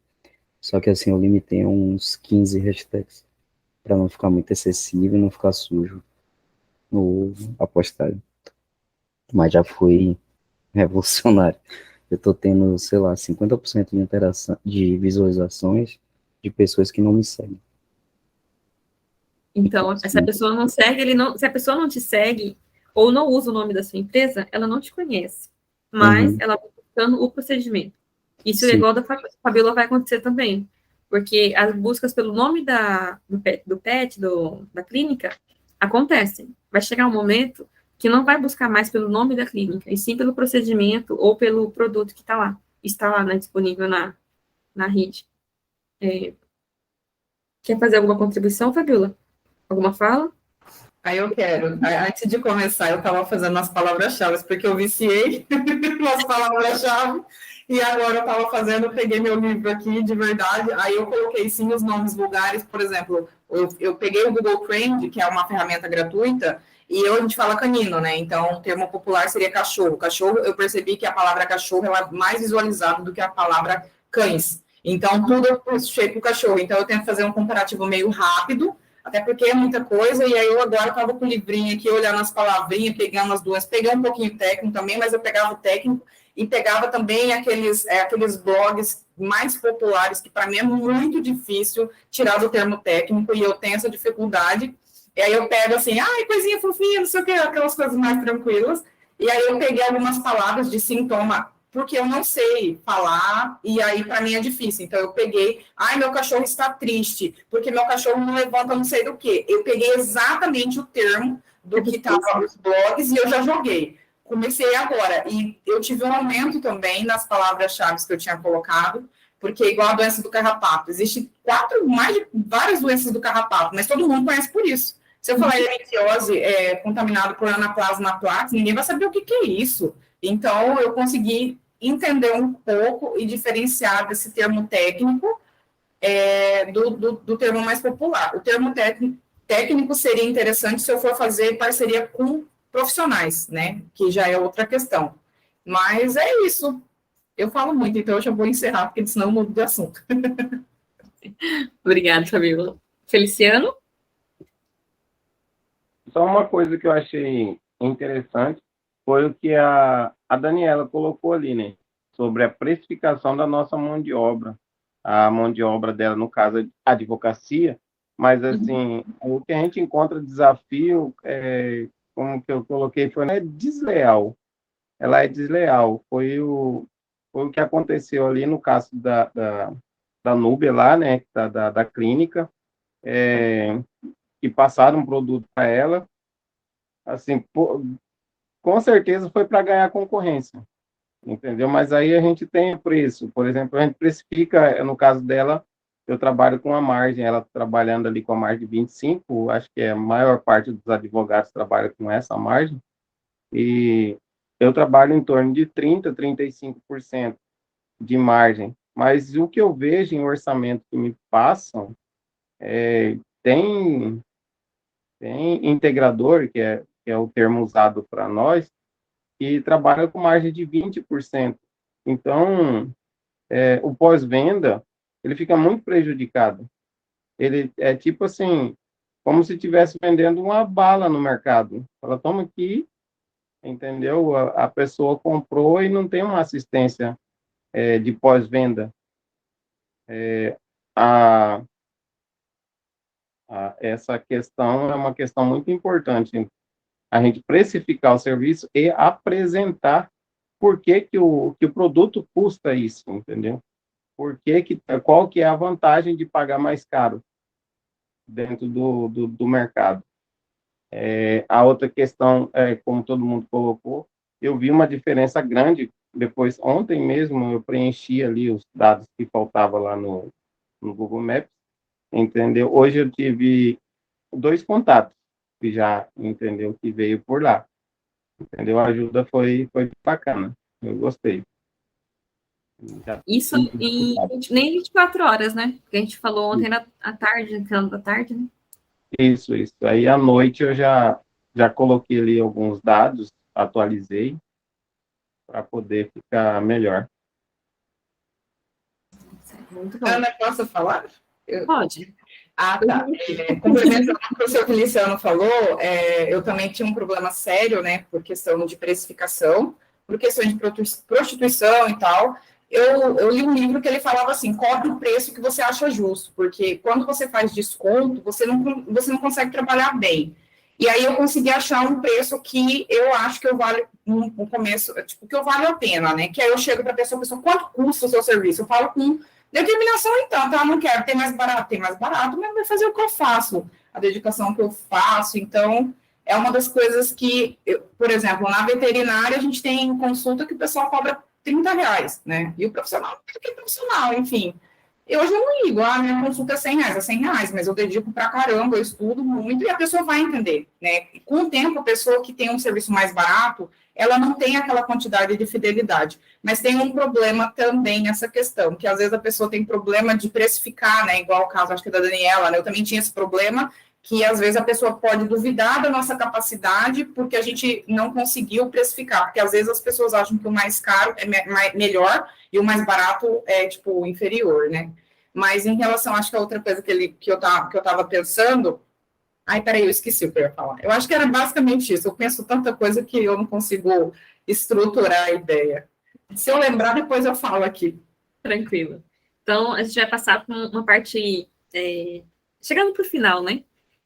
Só que assim, eu limitei a uns 15 hashtags, para não ficar muito excessivo e não ficar sujo no a postagem. Mas já foi revolucionário. Eu tô tendo, sei lá, 50% de interação, de visualizações de pessoas que não me seguem.
Então, se a pessoa não segue, se a pessoa não te segue ou não usa o nome da sua empresa, ela não te conhece. Mas ela vai buscando o procedimento. Isso é
Sim.
igual da Fabiola vai acontecer também. Porque as buscas pelo nome do pet, da clínica, acontecem. Vai chegar um momento que não vai buscar mais pelo nome da clínica, e sim pelo procedimento ou pelo produto que está lá, né, disponível na rede. Quer fazer alguma contribuição, Fabiola? Alguma fala?
Aí eu quero. Antes de começar, eu estava fazendo as palavras-chave, porque eu viciei nas palavras-chave, e agora eu estava fazendo, eu peguei meu livro aqui, de verdade, aí eu coloquei sim os nomes vulgares, por exemplo, eu peguei o Google Trend, que é uma ferramenta gratuita, e a gente fala canino, né? Então, o termo popular seria cachorro. Cachorro, eu percebi que a palavra cachorro ela é mais visualizada do que a palavra cães. Então, tudo eu puxei para o cachorro. Então, eu tento fazer um comparativo meio rápido, até porque é muita coisa, e aí eu agora estava com o livrinho aqui, olhando as palavrinhas, pegando as duas, peguei um pouquinho técnico também, mas eu pegava o técnico e pegava também aqueles blogs mais populares, que para mim é muito difícil tirar do termo técnico, e eu tenho essa dificuldade, e aí eu pego assim, ai, coisinha fofinha, não sei o que, aquelas coisas mais tranquilas, e aí eu peguei algumas palavras de sintoma, porque eu não sei falar, e aí para mim é difícil. Então eu peguei, ai, meu cachorro está triste, porque meu cachorro não levanta não sei do que. Eu peguei exatamente o termo do que estava nos blogs e eu já joguei. Comecei agora, e eu tive um aumento também nas palavras-chave que eu tinha colocado, porque igual a doença do carrapato, existe várias doenças do carrapato, mas todo mundo conhece por isso. Se eu falar erliquiose contaminado por Anaplasma plaques, ninguém vai saber o que é isso. Então, eu consegui entender um pouco e diferenciar desse termo técnico do termo mais popular. O termo técnico seria interessante se eu for fazer parceria com profissionais, né? Que já é outra questão. Mas é isso. Eu falo muito, então eu já vou encerrar, porque senão eu mudo de assunto.
Obrigada, Fabiola. Feliciano?
Só uma coisa que eu achei interessante foi o que a Daniela colocou ali, né? Sobre a precificação da nossa mão de obra. A mão de obra dela, no caso, a advocacia, mas, assim, o que a gente encontra desafio, como que eu coloquei, foi, né, desleal. Ela é desleal. Foi o que aconteceu ali no caso da Núbia lá, né, da clínica, que passaram um produto para ela, assim, com certeza foi para ganhar concorrência, entendeu? Mas aí a gente tem preço, por exemplo, a gente precifica, no caso dela, eu trabalho com a margem, ela trabalhando ali com a margem de 25, acho que a maior parte dos advogados trabalha com essa margem, e eu trabalho em torno de 30%, 35% de margem, mas o que eu vejo em orçamento que me passam, tem integrador, que é o termo usado para nós, que trabalha com margem de 20%. Então, o pós-venda, ele fica muito prejudicado. Ele é tipo assim, como se estivesse vendendo uma bala no mercado. Ela toma aqui, entendeu? A pessoa comprou e não tem uma assistência de pós-venda. A, essa questão é uma questão muito importante. A gente precificar o serviço e apresentar por que o produto custa isso, entendeu? Qual que é a vantagem de pagar mais caro dentro do mercado. A outra questão, como todo mundo colocou, eu vi uma diferença grande, depois, ontem mesmo, eu preenchi ali os dados que faltavam lá no Google Maps, entendeu? Hoje eu tive 2 contatos que já, entendeu, que veio por lá. entendeu? A ajuda foi bacana, eu gostei. Já
Isso nem 24 horas, né? Porque a gente falou ontem à tarde, no final da tarde, né?
Isso, isso. Aí à noite eu já coloquei ali alguns dados, atualizei para poder ficar melhor.
Muito bom.
Ana, posso falar?
Pode.
Ah, tá. Complementando o que o seu Feliciano falou, eu também tinha um problema sério, né, por questão de precificação, por questão de prostituição e tal. Eu li um livro que ele falava assim, cobre o preço que você acha justo, porque quando você faz desconto, você não consegue trabalhar bem. E aí eu consegui achar um preço que eu acho que eu valho no começo, tipo, que eu valho a pena, né? Que aí eu chego para a pessoa, quanto custa o seu serviço? Eu falo com determinação, então, tá? Eu não quero ter mais barato, mas vai fazer o que eu faço, a dedicação que eu faço. Então, é uma das coisas que, por exemplo, na veterinária, a gente tem consulta que o pessoal cobra R$ 30, né? E o profissional, que é profissional, enfim. Eu hoje eu não ligo, minha consulta é R$ 100, é R$ 100, mas eu dedico pra caramba, eu estudo muito e a pessoa vai entender, né? E com o tempo, a pessoa que tem um serviço mais barato, ela não tem aquela quantidade de fidelidade. Mas tem um problema também nessa questão, que às vezes a pessoa tem problema de precificar, né? Igual o caso, acho que da Daniela, né? Eu também tinha esse problema, que às vezes a pessoa pode duvidar da nossa capacidade porque a gente não conseguiu precificar, porque às vezes as pessoas acham que o mais caro é melhor e o mais barato é, tipo, inferior, né? Mas em relação, acho que a outra coisa que eu tava pensando... Ai, peraí, eu esqueci o que eu ia falar. Eu acho que era basicamente isso. Eu penso tanta coisa que eu não consigo estruturar a ideia. Se eu lembrar, depois eu falo aqui.
Tranquilo. Então, a gente vai passar para uma parte, chegando para o final, né?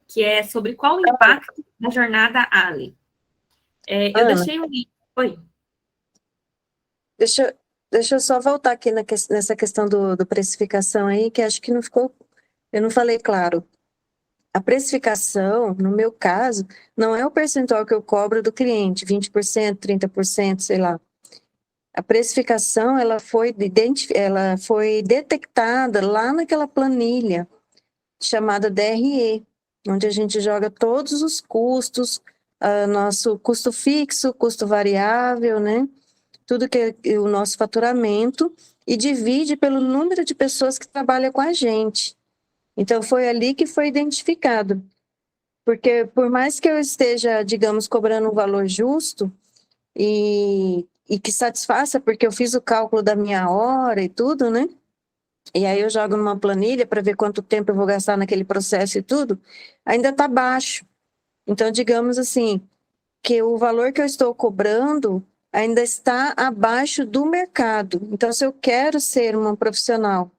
Que é sobre qual o impacto da jornada Ali. Eu
Ana,
deixei um link. Oi.
deixa eu só voltar aqui nessa questão do precificação aí, que acho que não ficou, eu não falei claro. A precificação, no meu caso, não é o percentual que eu cobro do cliente, 20%, 30%, sei lá. A precificação, ela foi detectada lá naquela planilha chamada DRE, onde a gente joga todos os custos, nosso custo fixo, custo variável, né? Tudo que é o nosso faturamento, e divide pelo número de pessoas que trabalham com a gente. Então, foi ali que foi identificado. Porque por mais que eu esteja, digamos, cobrando um valor justo e que satisfaça, porque eu fiz o cálculo da minha hora e tudo, né? E aí eu jogo numa planilha para ver quanto tempo eu vou gastar naquele processo e tudo, ainda está baixo. Então, digamos assim, que o valor que eu estou cobrando ainda está abaixo do mercado. Então, se eu quero ser uma profissional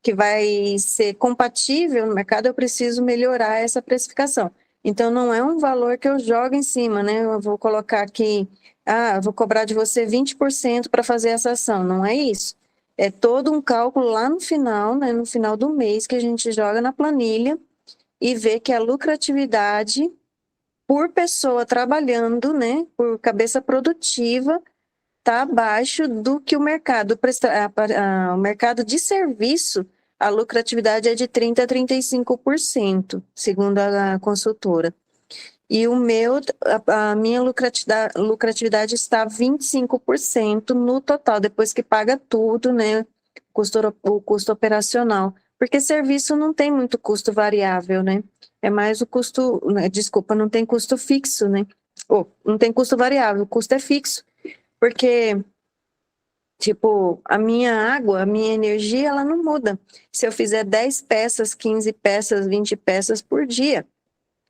que vai ser compatível no mercado, eu preciso melhorar essa precificação. Então, não é um valor que eu jogo em cima, né? Eu vou colocar aqui, eu vou cobrar de você 20% para fazer essa ação. Não é isso. É todo um cálculo lá no final, né? No final do mês, que a gente joga na planilha e vê que a lucratividade por pessoa trabalhando, né? Por cabeça produtiva, está abaixo do que o mercado, o mercado de serviço, a lucratividade é de 30% a 35%, segundo a consultora. E a minha lucratividade está 25% no total, depois que paga tudo, né? O custo operacional. Porque serviço não tem muito custo variável, né? É mais o custo, desculpa, não tem custo fixo, né? Não tem custo variável, o custo é fixo. Porque, tipo, a minha água, a minha energia, ela não muda. Se eu fizer 10 peças, 15 peças, 20 peças por dia,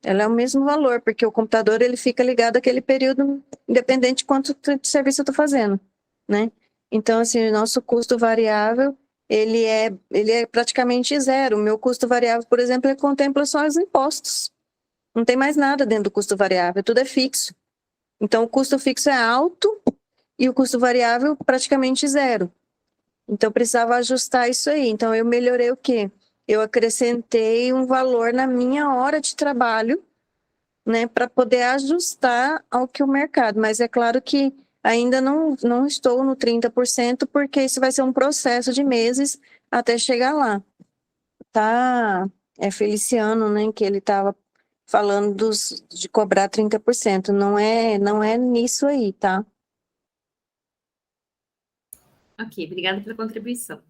ela é o mesmo valor, porque o computador ele fica ligado aquele período, independente de quanto de serviço eu estou fazendo, né? Então, assim, o nosso custo variável, ele é praticamente zero. O meu custo variável, por exemplo, ele contempla só os impostos. Não tem mais nada dentro do custo variável, tudo é fixo. Então, o custo fixo é alto e o custo variável praticamente zero. Então, precisava ajustar isso aí. Então, eu melhorei o quê? Eu acrescentei um valor na minha hora de trabalho, né, para poder ajustar ao que o mercado. Mas é claro que ainda não estou no 30%, porque isso vai ser um processo de meses até chegar lá. Tá? É Feliciano, né, que ele estava falando de cobrar 30%. Não é nisso aí, tá?
Ok, obrigada pela contribuição.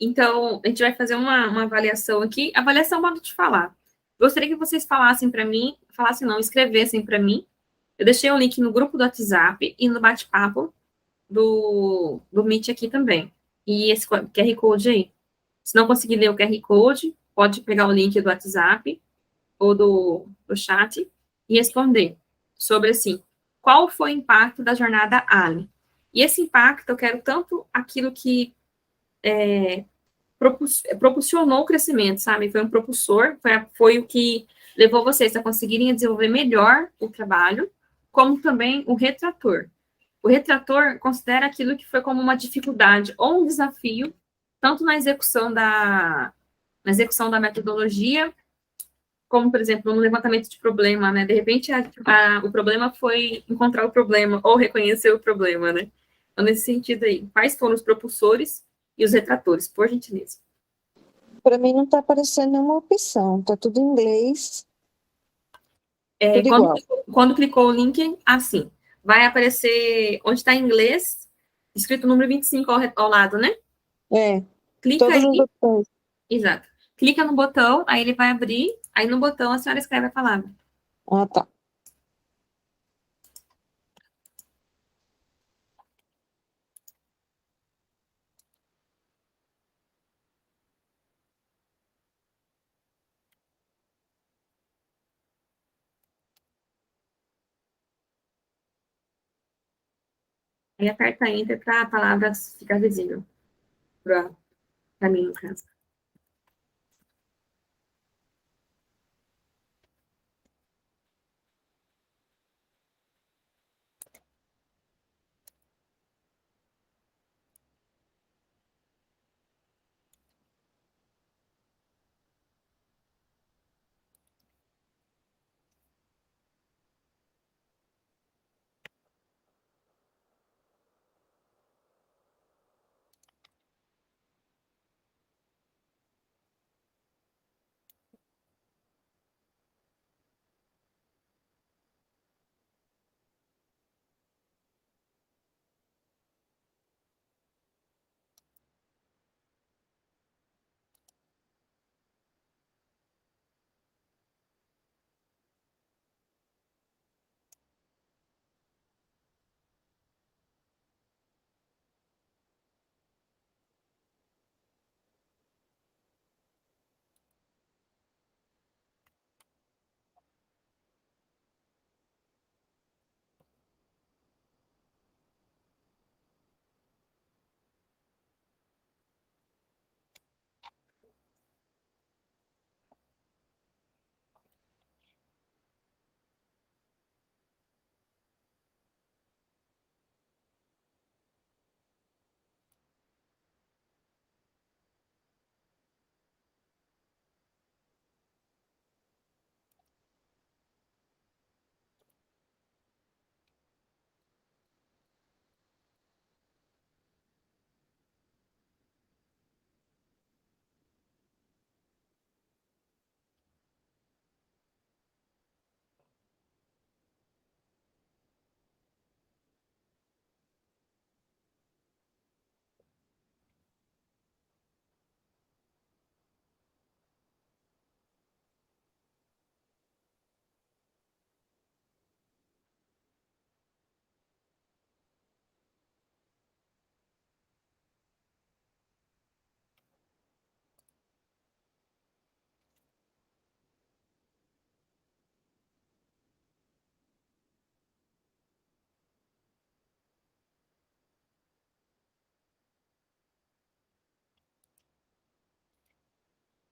Então, a gente vai fazer uma avaliação aqui. Avaliação, modo de falar. Gostaria que vocês falassem para mim, falassem não, escrevessem para mim. Eu deixei o link no grupo do WhatsApp e no bate-papo do Meet aqui também. E esse QR Code aí. Se não conseguir ler o QR Code, pode pegar o link do WhatsApp ou do chat e responder sobre, assim, qual foi o impacto da jornada Ali. E esse impacto, eu quero tanto aquilo que propulsionou o crescimento, sabe? Foi um propulsor, foi o que levou vocês a conseguirem desenvolver melhor o trabalho, como também o retrator. O retrator considera aquilo que foi como uma dificuldade ou um desafio, tanto na execução da metodologia, como, por exemplo, no levantamento de problema, né? De repente, o problema foi encontrar o problema ou reconhecer o problema, né? Então, nesse sentido aí, quais foram os propulsores e os retratores, por gentileza?
Para mim não está aparecendo nenhuma opção, tá tudo em inglês, tudo
Quando,
igual.
quando clicou o link, assim, vai aparecer onde está em inglês, escrito o número 25 ao lado, né?
É,
Clica
todos os
aí,
botões.
exato. Clica no botão, aí ele vai abrir, aí no botão a senhora escreve a palavra.
Ah, tá.
Aí aperta Enter para a palavra ficar visível. Para mim, no caso.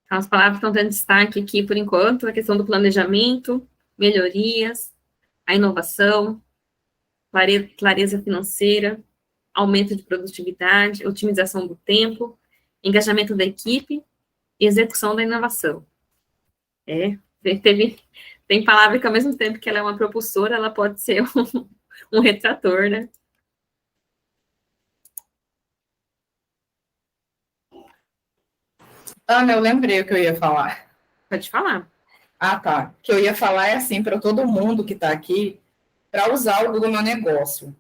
Então, as palavras estão tendo destaque aqui, por enquanto, a questão do planejamento, melhorias, a inovação, clareza financeira, aumento de produtividade, otimização do tempo, engajamento da equipe e execução da inovação. Tem palavra que, ao mesmo tempo que ela é uma propulsora, ela pode ser um retrator, né?
Ana, eu lembrei o que eu ia falar.
Pode falar.
Ah, tá. O que eu ia falar é assim, para todo mundo que está aqui, para usar o Google Meu Negócio.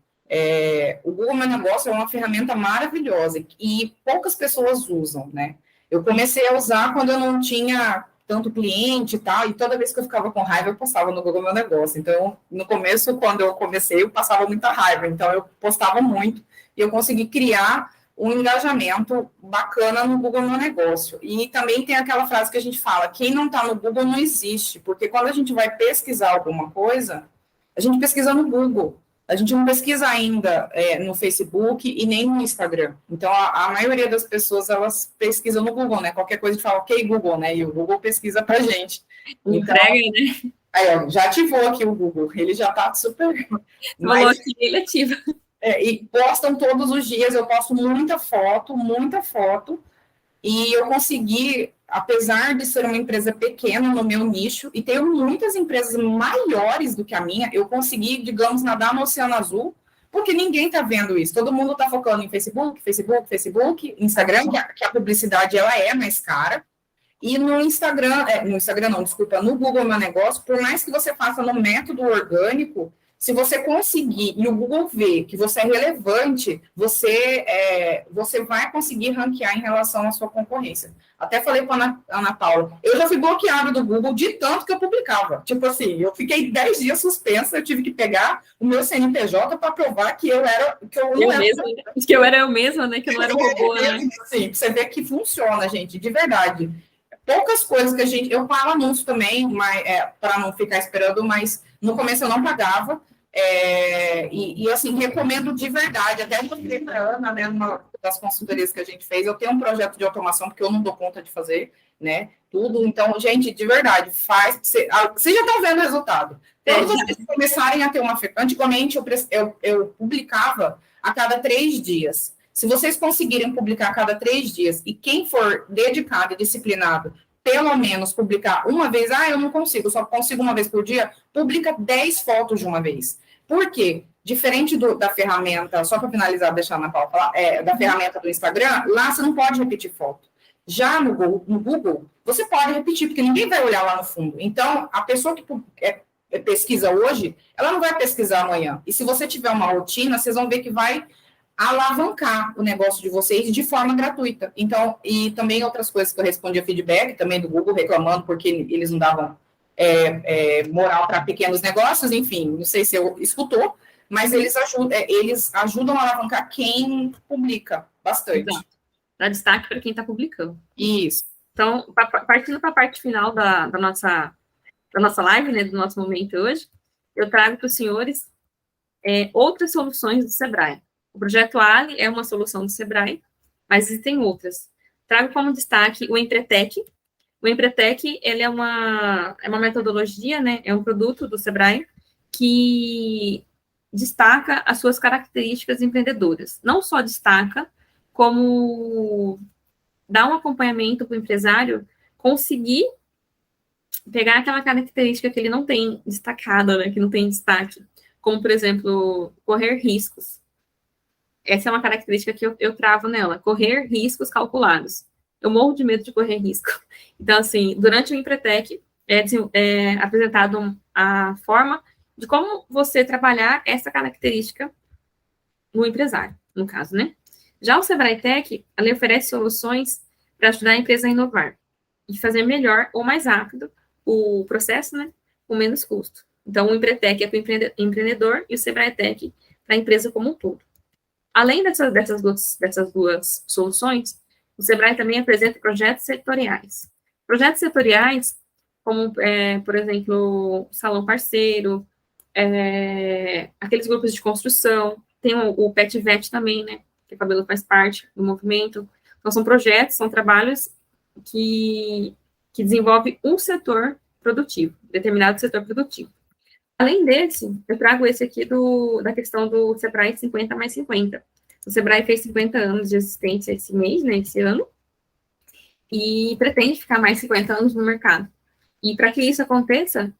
O Google Meu Negócio é uma ferramenta maravilhosa e poucas pessoas usam, né? Eu comecei a usar quando eu não tinha tanto cliente e tal, e toda vez que eu ficava com raiva, eu postava no Google Meu Negócio. Então, no começo, quando eu comecei, eu passava muita raiva, então eu postava muito, e eu consegui criar um engajamento bacana no Google Meu Negócio. E também tem aquela frase que a gente fala, quem não está no Google não existe, porque quando a gente vai pesquisar alguma coisa, a gente pesquisa no Google. A gente não pesquisa ainda no Facebook e nem no Instagram. Então, a maioria das pessoas, elas pesquisam no Google, né? Qualquer coisa a gente fala, ok, Google, né? E o Google pesquisa pra gente. Então,
Entrega, né?
aí, ó, já ativou aqui o Google. Ele já tá super...
Falou que ele ativa.
E postam todos os dias, eu posto muita foto, e eu consegui, apesar de ser uma empresa pequena no meu nicho, e tenho muitas empresas maiores do que a minha, eu consegui, digamos, nadar no Oceano Azul, porque ninguém está vendo isso. Todo mundo está focando em Facebook, Instagram, que a publicidade ela é mais cara. E no Instagram não, desculpa, no Google Meu Negócio, por mais que você faça no método orgânico, se você conseguir, e o Google vê que você é relevante, você vai conseguir ranquear em relação à sua concorrência. Até falei com a Ana Paula, eu já fui bloqueada do Google de tanto que eu publicava. Tipo assim, eu fiquei 10 dias suspensa, eu tive que pegar o meu CNPJ para provar que eu não era...
Que eu era eu mesma, né? Que eu não era um robô, né?
Sim, você vê que funciona, gente, de verdade. Poucas coisas que eu pago anúncio também, para não ficar esperando, mas no começo eu não pagava. Assim, recomendo de verdade, até eu falei para a Ana, né, numa das consultorias que a gente fez, eu tenho um projeto de automação, porque eu não dou conta de fazer, né, tudo. Então, gente, de verdade, vocês já estão vendo o resultado. Quando vocês começarem a ter uma... Antigamente, eu publicava a cada 3 dias. Se vocês conseguirem publicar a cada 3 dias, e quem for dedicado e disciplinado, pelo menos publicar uma vez, eu não consigo, só consigo uma vez por dia, publica 10 fotos de uma vez. Por quê? Diferente da ferramenta, só para finalizar, deixar a Ana Paula falar, da ferramenta do Instagram, lá você não pode repetir foto. Já no Google, você pode repetir, porque ninguém vai olhar lá no fundo. Então, a pessoa que pesquisa hoje, ela não vai pesquisar amanhã. E se você tiver uma rotina, vocês vão ver que vai alavancar o negócio de vocês de forma gratuita. Então, e também outras coisas que eu respondi a feedback, também do Google, reclamando porque eles não davam moral para pequenos negócios, enfim, não sei se eu escutou, mas eles ajudam a alavancar quem publica bastante.
Exato. Dá destaque para quem está publicando.
Isso.
Então, partindo para a parte final da nossa live, né, do nosso momento hoje, eu trago para os senhores outras soluções do Sebrae. O projeto Ali é uma solução do Sebrae, mas existem outras. Trago como destaque o Empretec. O Empretec, ele é uma metodologia, né, é um produto do Sebrae que destaca as suas características empreendedoras. Não só destaca, como dá um acompanhamento para o empresário conseguir pegar aquela característica que ele não tem destacada, né, que não tem destaque, como, por exemplo, correr riscos. Essa é uma característica que eu travo nela, correr riscos calculados. Eu morro de medo de correr risco. Então, assim, durante o Empretec é apresentado a forma de como você trabalhar essa característica no empresário, no caso, né? Já o Sebrae Tech, ele oferece soluções para ajudar a empresa a inovar e fazer melhor ou mais rápido o processo, né, com menos custo. Então, o Empretec é para o empreendedor e o Sebrae Tech para a empresa como um todo. Além dessas duas soluções, o Sebrae também apresenta projetos setoriais. Projetos setoriais, como, por exemplo, Salão Parceiro, aqueles grupos de construção, tem o PetVet também, né, que a Cabelo faz parte do movimento. Então, são projetos, são trabalhos que desenvolvem um setor produtivo, determinado setor produtivo. Além desse, eu trago esse aqui da questão do Sebrae 50 mais 50. O Sebrae fez 50 anos de existência esse mês, né, esse ano, e pretende ficar mais 50 anos no mercado. E para que isso aconteça,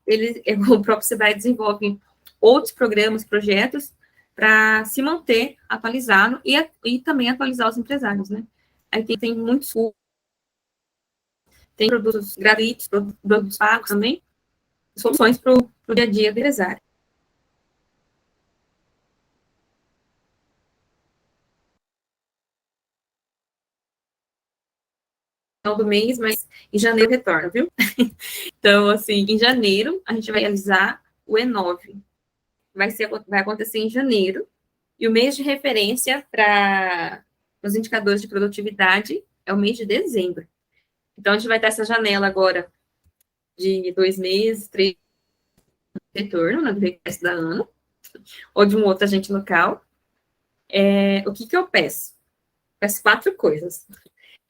o próprio Sebrae desenvolve outros programas, projetos, para se manter atualizado e também atualizar os empresários, né? Aí tem muitos, tem produtos gratuitos, produtos pagos também, soluções para o dia a dia do empresário. Do mês, mas em janeiro retorna, viu? Então, assim, em janeiro, a gente vai realizar o E9. Vai acontecer em janeiro, e o mês de referência para os indicadores de produtividade é o mês de dezembro. Então, a gente vai ter essa janela agora de 2 meses, 3 retorno, né, do resto da ano, ou de um outro agente local. O que eu peço? Peço 4 coisas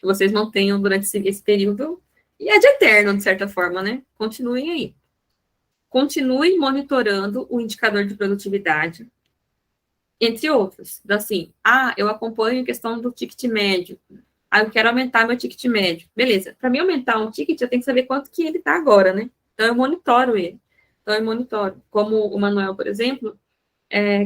que vocês mantenham durante esse período, e é de eterno, de certa forma, né? Continuem aí. Continue monitorando o indicador de produtividade, entre outros. Então, assim, eu acompanho a questão do ticket médio. Eu quero aumentar meu ticket médio. Beleza. Para mim aumentar um ticket, eu tenho que saber quanto que ele está agora, né? Então, eu monitoro ele. Como o Manuel, por exemplo,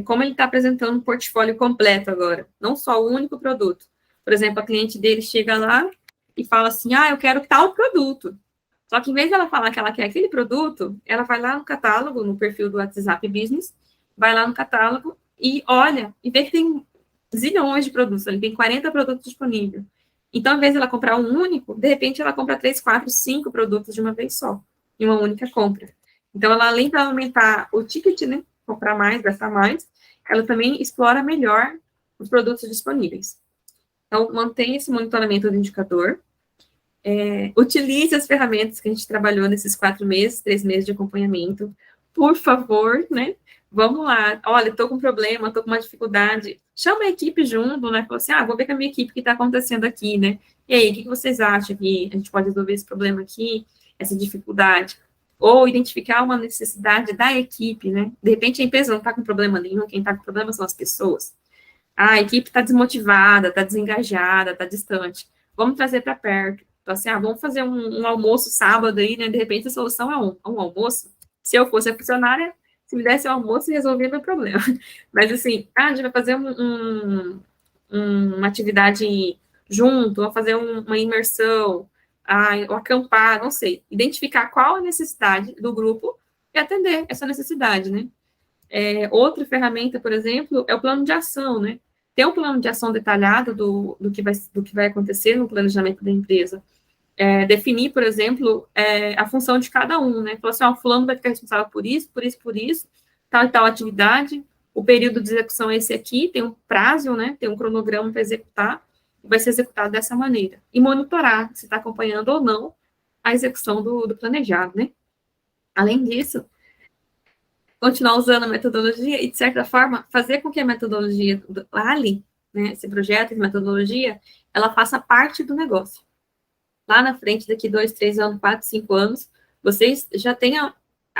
como ele está apresentando um portfólio completo agora, não só o único produto. Por exemplo, a cliente dele chega lá e fala assim, eu quero tal produto. Só que em vez dela falar que ela quer aquele produto, ela vai lá no catálogo, no perfil do WhatsApp Business, vai lá no catálogo e olha, e vê que tem zilhões de produtos, ali tem 40 produtos disponíveis. Então, ao invés de ela comprar um único, de repente ela compra 3, 4, 5 produtos de uma vez só, em uma única compra. Então, ela, além de aumentar o ticket, né, comprar mais, gastar mais, ela também explora melhor os produtos disponíveis. Então, mantenha esse monitoramento do indicador, utilize as ferramentas que a gente trabalhou nesses 4 meses, 3 meses de acompanhamento, por favor, né? Vamos lá, olha, estou com um problema, estou com uma dificuldade, chama a equipe junto, né? Fala assim, vou ver com a minha equipe o que está acontecendo aqui, né? E aí, o que vocês acham que a gente pode resolver esse problema aqui, essa dificuldade? Ou identificar uma necessidade da equipe, né? De repente, a empresa não está com problema nenhum, quem está com problema são as pessoas. A equipe está desmotivada, está desengajada, está distante. Vamos trazer para perto. Então, assim, vamos fazer um almoço sábado aí, né? De repente, a solução é um almoço. Se eu fosse a funcionária, se me desse um almoço, resolvia meu problema. Mas, assim, a gente vai fazer uma atividade junto, vamos fazer uma imersão, ou acampar, não sei. Identificar qual a necessidade do grupo e atender essa necessidade, né? Outra ferramenta, por exemplo, é o plano de ação, né? Ter um plano de ação detalhado do que vai acontecer no planejamento da empresa. Definir, por exemplo, a função de cada um, né? Falar assim, o fulano vai ficar responsável por isso, tal e tal atividade, o período de execução é esse aqui, tem um prazo, né? Tem um cronograma para executar, vai ser executado dessa maneira. E monitorar se está acompanhando ou não a execução do planejado, né? Além disso, continuar usando a metodologia e, de certa forma, fazer com que a metodologia ali, né, esse projeto de metodologia, ela faça parte do negócio. Lá na frente, daqui 2, 3 anos, 4, 5 anos, vocês já tenham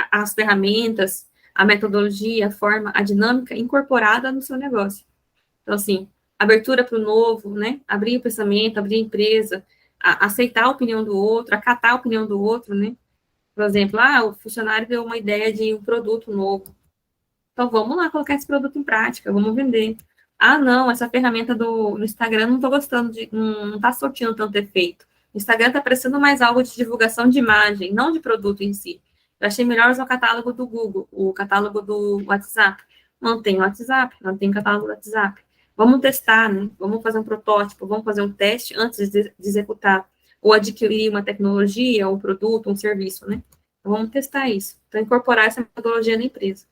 as ferramentas, a metodologia, a forma, a dinâmica incorporada no seu negócio. Então, assim, abertura para o novo, né, abrir o pensamento, abrir a empresa, aceitar a opinião do outro, acatar a opinião do outro, né. Por exemplo, o funcionário deu uma ideia de um produto novo. Então, vamos lá colocar esse produto em prática, vamos vender. Não, essa ferramenta do Instagram não estou gostando, não está surtindo tanto efeito. O Instagram está parecendo mais algo de divulgação de imagem, não de produto em si. Eu achei melhor usar o catálogo do Google, o catálogo do WhatsApp. Mantém o WhatsApp, mantém o catálogo do WhatsApp. Vamos testar, né? Vamos fazer um protótipo, vamos fazer um teste antes de executar, ou adquirir uma tecnologia, um produto, um serviço, né? Então, vamos testar isso. Então, incorporar essa metodologia na empresa.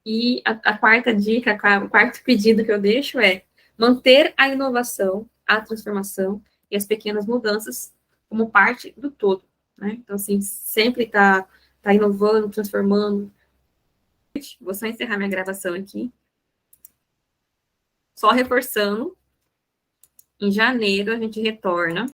E a quarta dica, o quarto pedido que eu deixo é manter a inovação, a transformação e as pequenas mudanças como parte do todo, né? Então, assim, sempre tá inovando, transformando. Vou só encerrar minha gravação aqui. Só reforçando, em janeiro a gente retorna